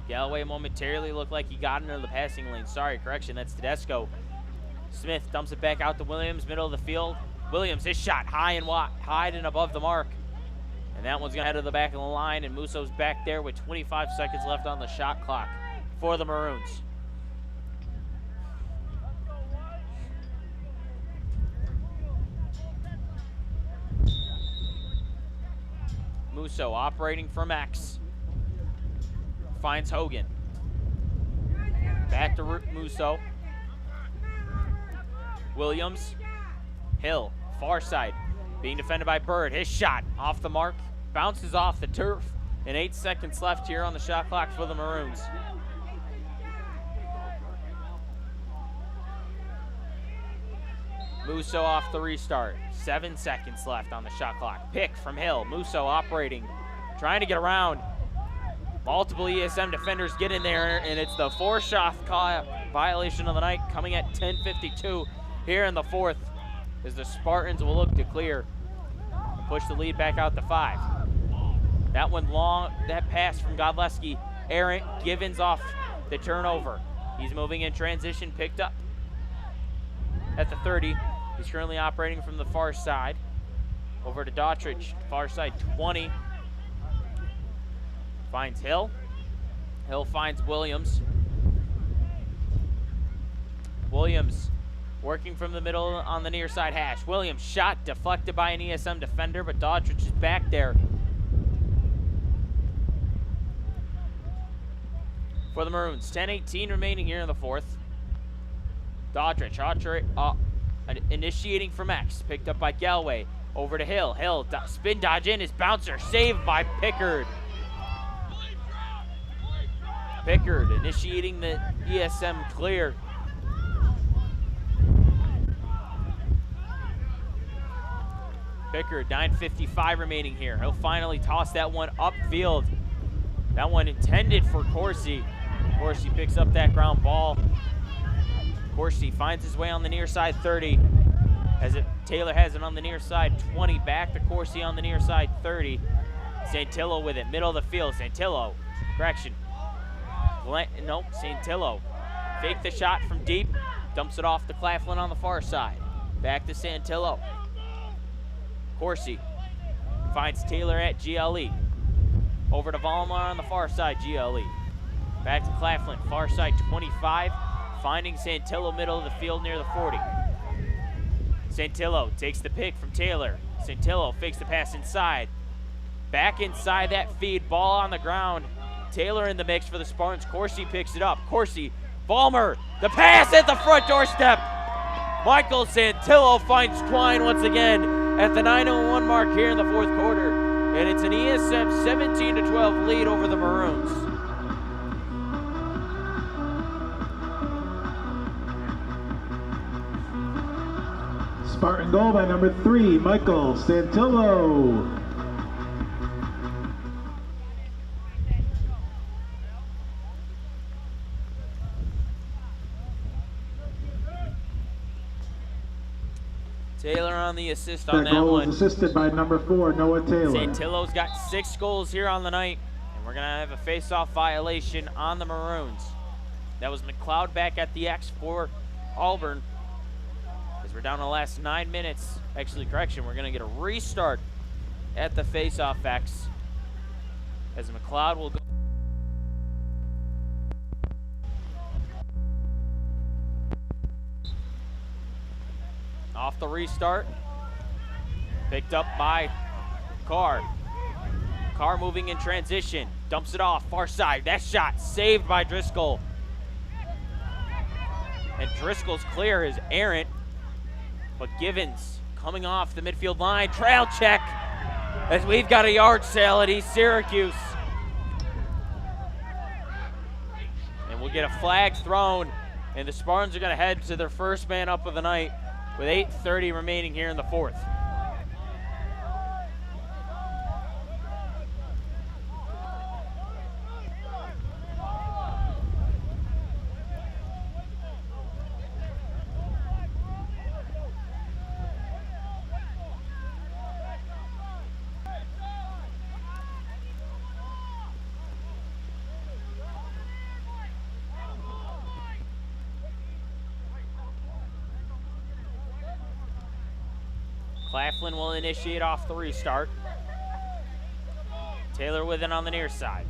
S1: Galloway momentarily looked like he got into the passing lane. Sorry, correction, that's Tedesco. Smith dumps it back out to Williams, middle of the field. Williams, his shot high and above the mark. And that one's gonna head to the back of the line, and Musso's back there with 25 seconds left on the shot clock for the Maroons. Musso operating from X. Finds Hogan. Back to Musso. Williams. Hill, far side, being defended by Bird. His shot off the mark, bounces off the turf, and 8 seconds left here on the shot clock for the Maroons. Musso off the restart. 7 seconds left on the shot clock. Pick from Hill. Musso operating, trying to get around. Multiple ESM defenders get in there, and it's the 4-shot violation of the night coming at 10:52 here in the fourth, as the Spartans will look to clear and push the lead back out to 5. That one long, that pass from Godleski, errant. Givens off the turnover. He's moving in transition, picked up at the 30. He's currently operating from the far side. Over to Dautrich, far side 20. Finds Hill. Hill finds Williams. Williams working from the middle on the near side hash. Williams shot deflected by an ESM defender, but Dautrich is back there for the Maroons. 10:18 remaining here in the fourth. Dautrich initiating from X, picked up by Galway. Over to Hill. Hill spin dodge in, his bouncer saved by Pickard. Pickard initiating the ESM clear. Pickard, 9:55 remaining here. He'll finally toss that one upfield. That one intended for Corsi. Corsi picks up that ground ball. Corsi finds his way on the near side 30. Taylor has it on the near side 20. Back to Corsi on the near side 30. Santillo with it, middle of the field. Santillo, correction. Nope, Santillo. Fake the shot from deep, dumps it off to Claflin on the far side. Back to Santillo. Corsi finds Taylor at GLE. Over to Vollmer on the far side, GLE. Back to Claflin, far side 25, finding Santillo middle of the field near the 40. Santillo takes the pick from Taylor. Santillo fakes the pass inside. Back inside that feed, ball on the ground. Taylor in the mix for the Spartans. Corsi picks it up. Corsi, Vollmer, the pass at the front doorstep. Michael Santillo finds Twine once again at the 9:01 mark here in the fourth quarter. And it's an ESM 17-12 lead over the Maroons.
S2: Spartan goal by number 3, Michael Santillo.
S1: Taylor on the assist on
S2: That
S1: that
S2: goal
S1: one.
S2: was assisted by number 4, Noah Taylor.
S1: Santillo's got 6 goals here on the night, and we're going to have a face-off violation on the Maroons. That was McLeod back at the X for Auburn. As we're down to the last 9 minutes. Actually, correction, we're going to get a restart at the face-off X. As McLeod will go. Off the restart. Picked up by Carr. Carr moving in transition. Dumps it off, far side. That shot saved by Driscoll. And Driscoll's clear is errant. But Givens coming off the midfield line. Trail check as we've got a yard sale at East Syracuse. And we'll get a flag thrown. And the Spartans are going to head to their first man up of the night with 8:30 remaining here in the fourth. Claflin will initiate off the restart. Taylor with it on the near side.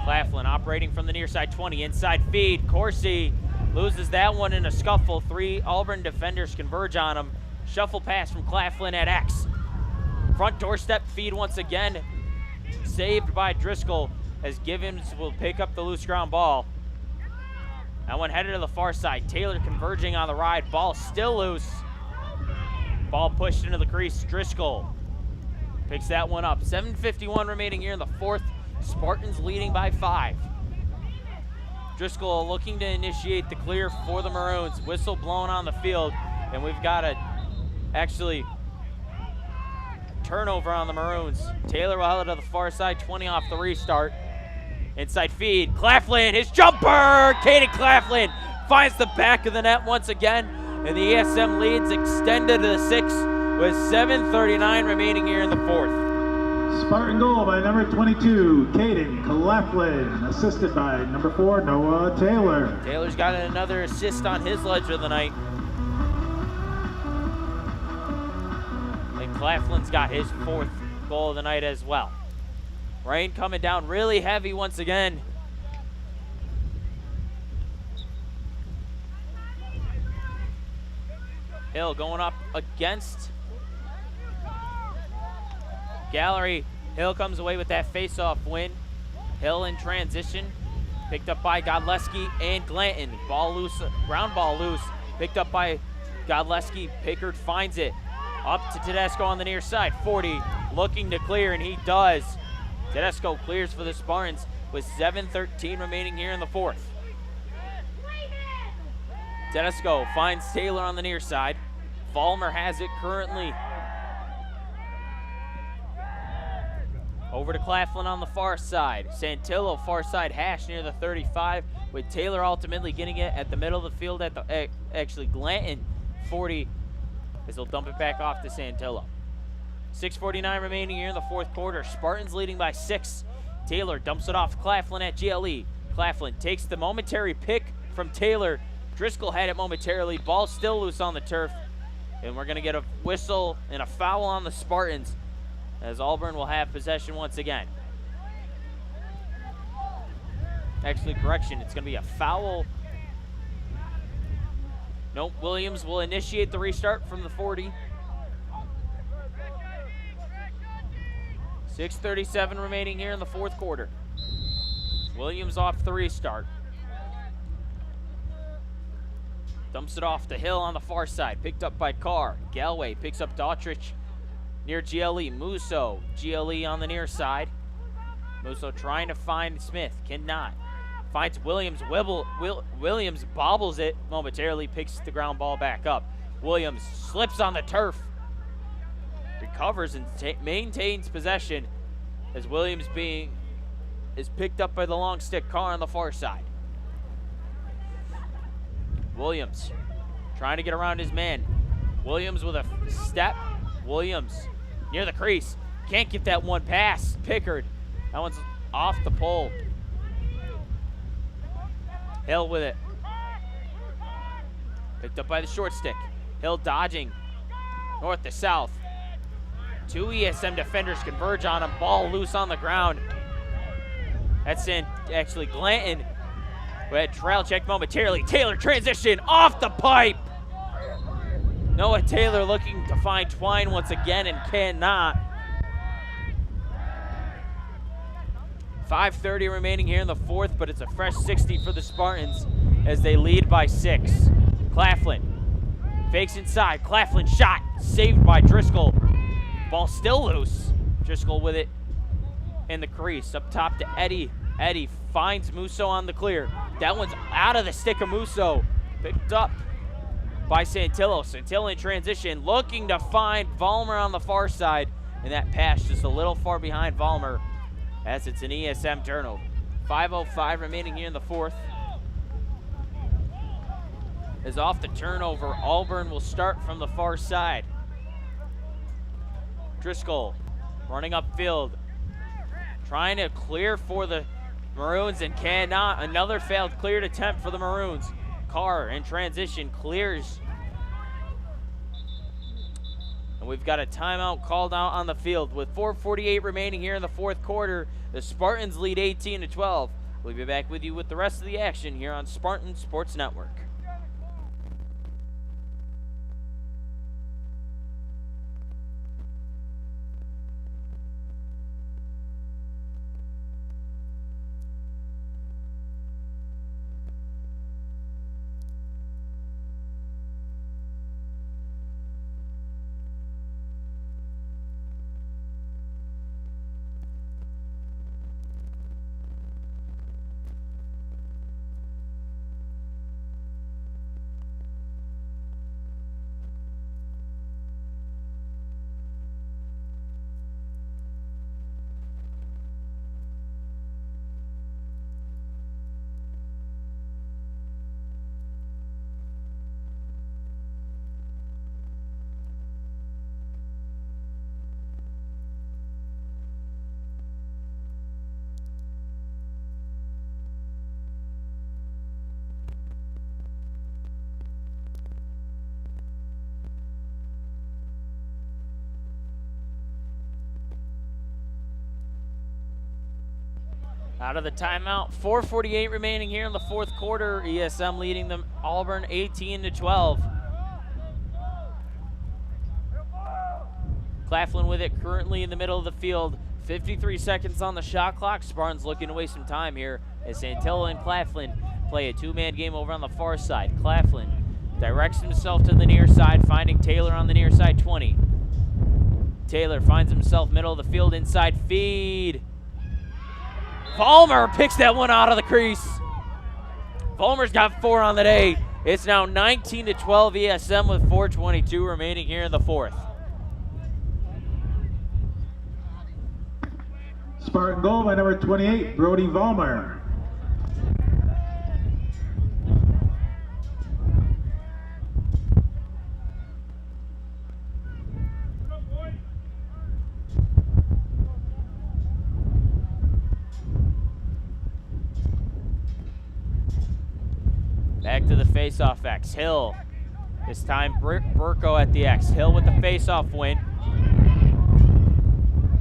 S1: Claflin operating from the near side 20, inside feed. Corsi loses that one in a scuffle. 3 Auburn defenders converge on him. Shuffle pass from Claflin at X. Front doorstep feed once again. Saved by Driscoll as Givens will pick up the loose ground ball. That one headed to the far side. Taylor converging on the ride. Ball still loose. Ball pushed into the crease. Driscoll picks that one up. 7:51 remaining here in the fourth. Spartans leading by 5. Driscoll looking to initiate the clear for the Maroons. Whistle blown on the field. And we've got a actually turnover on the Maroons. Taylor will head to the far side. 20 off the restart. Inside feed, Claflin, his jumper! Caden Claflin finds the back of the net once again, and the ESM leads extended to the 6 with 7:39 remaining here in the fourth.
S2: Spartan goal by number 22, Caden Claflin, assisted by number 4, Noah Taylor.
S1: Taylor's got another assist on his ledge of the night. And Claflin's got his 4th goal of the night as well. Rain coming down really heavy once again. Hill going up against Gallery. Hill comes away with that face-off win. Hill in transition. Picked up by Godleski and Glanton. Ball loose, ground ball loose. Picked up by Godleski. Pickard finds it. Up to Tedesco on the near side. 40 looking to clear, and he does. Tedesco clears for the Spartans with 7:13 remaining here in the fourth. Tedesco finds Taylor on the near side. Vollmer has it currently. Over to Claflin on the far side. Santillo far side hash near the 35, with Taylor ultimately getting it at the middle of the field at the, actually Glanton 40, as he'll dump it back off to Santillo. 6:49 remaining here in the fourth quarter. Spartans leading by 6. Taylor dumps it off Claflin at GLE. Claflin takes the momentary pick from Taylor. Driscoll had it momentarily. Ball still loose on the turf. And we're going to get a whistle and a foul on the Spartans as Auburn will have possession once again. Actually, correction, it's going to be a foul. Nope, Williams will initiate the restart from the 40. 6:37 remaining here in the fourth quarter. Williams off the restart. Dumps it off to Hill on the far side. Picked up by Carr. Galway picks up Dautrich near GLE. Musso, GLE on the near side. Musso trying to find Smith. Cannot. Finds Williams. Williams bobbles it momentarily. Picks the ground ball back up. Williams slips on the turf. Recovers and maintains possession as Williams is picked up by the long stick. Carr on the far side. Williams trying to get around his man. Williams with a step. Williams near the crease. Can't get that one pass. Pickard. That one's off the pole. Hill with it. Picked up by the short stick. Hill dodging north to south. 2 ESM defenders converge on him. Ball loose on the ground. That's in actually Glanton. We had trail check momentarily. Taylor transition off the pipe. Noah Taylor looking to find Twine once again and cannot. 5:30 remaining here in the fourth, but it's a fresh 60 for the Spartans as they lead by 6. Claflin fakes inside. Claflin shot saved by Driscoll. Ball still loose. Driscoll with it in the crease. Up top to Eddie. Eddie finds Musso on the clear. That one's out of the stick of Musso. Picked up by Santillo. Santillo in transition, looking to find Vollmer on the far side. And that pass just a little far behind Vollmer as it's an ESM turnover. 5:05 remaining here in the fourth. As off the turnover, Auburn will start from the far side. Driscoll running upfield, trying to clear for the Maroons and cannot. Another failed cleared attempt for the Maroons. Carr in transition clears. And we've got a timeout called out on the field. With 4:48 remaining here in the fourth quarter, the Spartans lead 18-12. We'll be back with you with the rest of the action here on Spartan Sports Network. Out of the timeout, 4:48 remaining here in the fourth quarter. ESM leading them Auburn 18-12. Claflin with it currently in the middle of the field. 53 seconds on the shot clock. Spartans looking to waste some time here as Santillo and Claflin play a two-man game over on the far side. Claflin directs himself to the near side, finding Taylor on the near side 20. Taylor finds himself middle of the field, inside feed. Vollmer picks that one out of the crease. Vollmer's got 4 on the day. It's now 19-12 ESM with 4:22 remaining here in the fourth.
S2: Spartan goal by number 28, Brody Vollmer.
S1: Back to the face-off X. Hill. This time Burko at the X. Hill with the face-off win.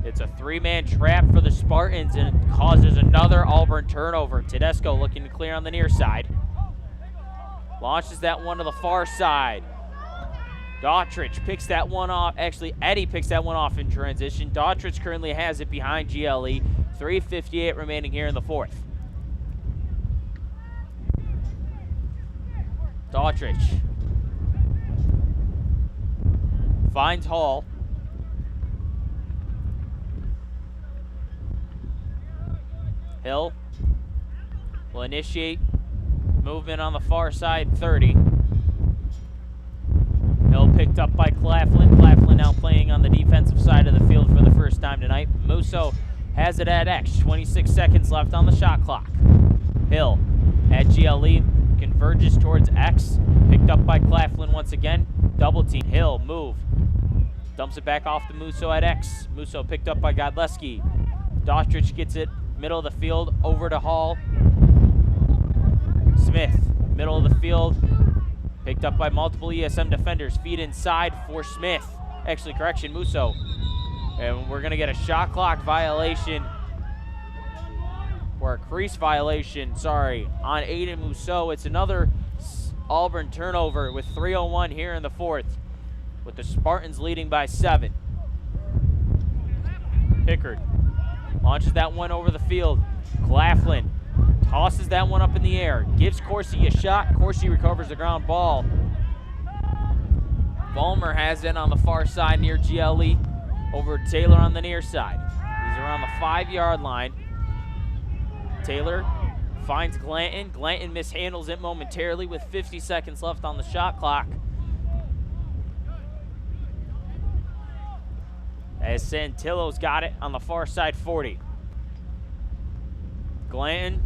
S1: It's a three-man trap for the Spartans, and it causes another Auburn turnover. Tedesco looking to clear on the near side. Launches that one to the far side. Daughtridge picks that one off. Actually, Eddie picks that one off in transition. Daughtridge currently has it behind GLE. 3:58 remaining here in the fourth. Daughtridge finds Hall. Hill will initiate movement on the far side, 30. Hill picked up by Claflin. Claflin now playing on the defensive side of the field for the first time tonight. Musso has it at X. 26 seconds left on the shot clock. Hill at GLE converges towards X. Picked up by Claflin once again. Double team. Hill move. Dumps it back off to Musso at X. Musso picked up by Godleski. Daughtridge gets it middle of the field over to Hall. Smith, middle of the field, picked up by multiple ESM defenders. Feed inside for Smith. Actually, correction, Musso. And we're going to get a shot clock violation, or a crease violation, sorry, on Aiden Musso. It's another Auburn turnover with 3:01 here in the fourth, with the Spartans leading by 7. Pickard launches that one over the field. Claflin tosses that one up in the air. Gives Corsi a shot. Corsi recovers the ground ball. Vollmer has it on the far side near GLE. Over Taylor on the near side. He's around the 5-yard line. Taylor finds Glanton. Glanton mishandles it momentarily with 50 seconds left on the shot clock. As Santillo's got it on the far side, 40. Glanton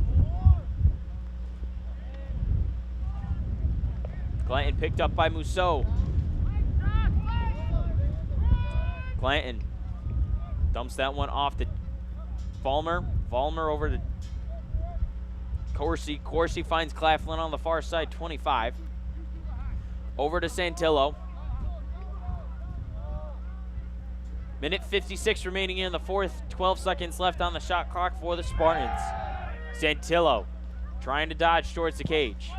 S1: picked up by Musso. Glanton dumps that one off to Vollmer. Vollmer over to Corsi. Corsi finds Claflin on the far side, 25. Over to Santillo. Minute 56 remaining in the fourth. 12 seconds left on the shot clock for the Spartans. Santillo trying to dodge towards the cage.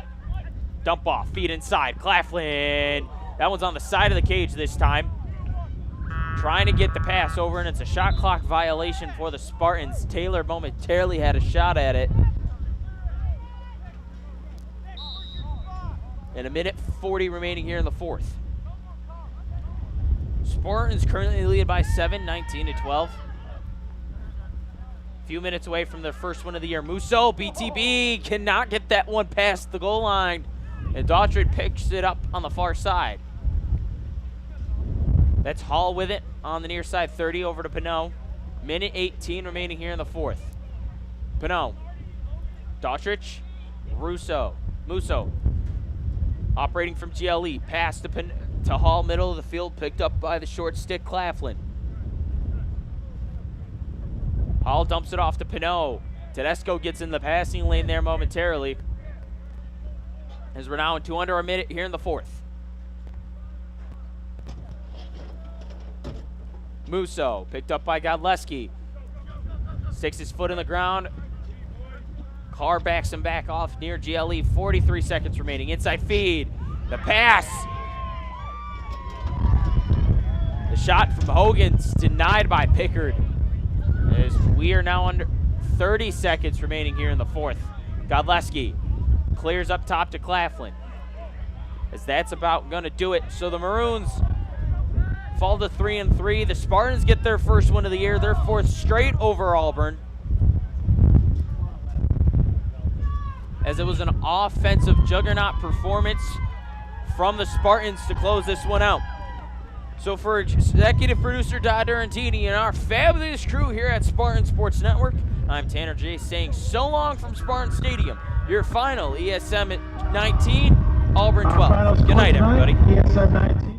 S1: Dump off, feed inside. Claflin. That one's on the side of the cage this time. Trying to get the pass over, and it's a shot clock violation for the Spartans. Taylor momentarily had a shot at it. And a minute 40 remaining here in the fourth. Spartans currently lead by 7, 19-12. A few minutes away from their first win of the year. Musso, BTB, cannot get that one past the goal line. And Daughtridge picks it up on the far side. That's Hall with it on the near side, 30 over to Pinot. Minute 18 remaining here in the fourth. Pinot, Daughtridge, Musso. Operating from GLE, pass to Hall, middle of the field, picked up by the short stick Claflin. Hall dumps it off to Pinot. Tedesco gets in the passing lane there momentarily, as we're now into under a minute here in the fourth. Musso, picked up by Godleski. Sticks his foot in the ground. Carr backs him back off near GLE. 43 seconds remaining. Inside feed. The pass. The shot from Hogan's denied by Pickard. As we are now under 30 seconds remaining here in the fourth. Godleski clears up top to Claflin, as that's about going to do it. So the Maroons fall to 3-3. The Spartans get their first win of the year, their fourth straight over Auburn, as it was an offensive juggernaut performance from the Spartans to close this one out. So for executive producer Todd Durantini and our fabulous crew here at Spartan Sports Network, I'm Tanner J saying so long from Spartan Stadium. Your final ESM at 19, Auburn 12. Good night, everybody.
S2: ESM 19.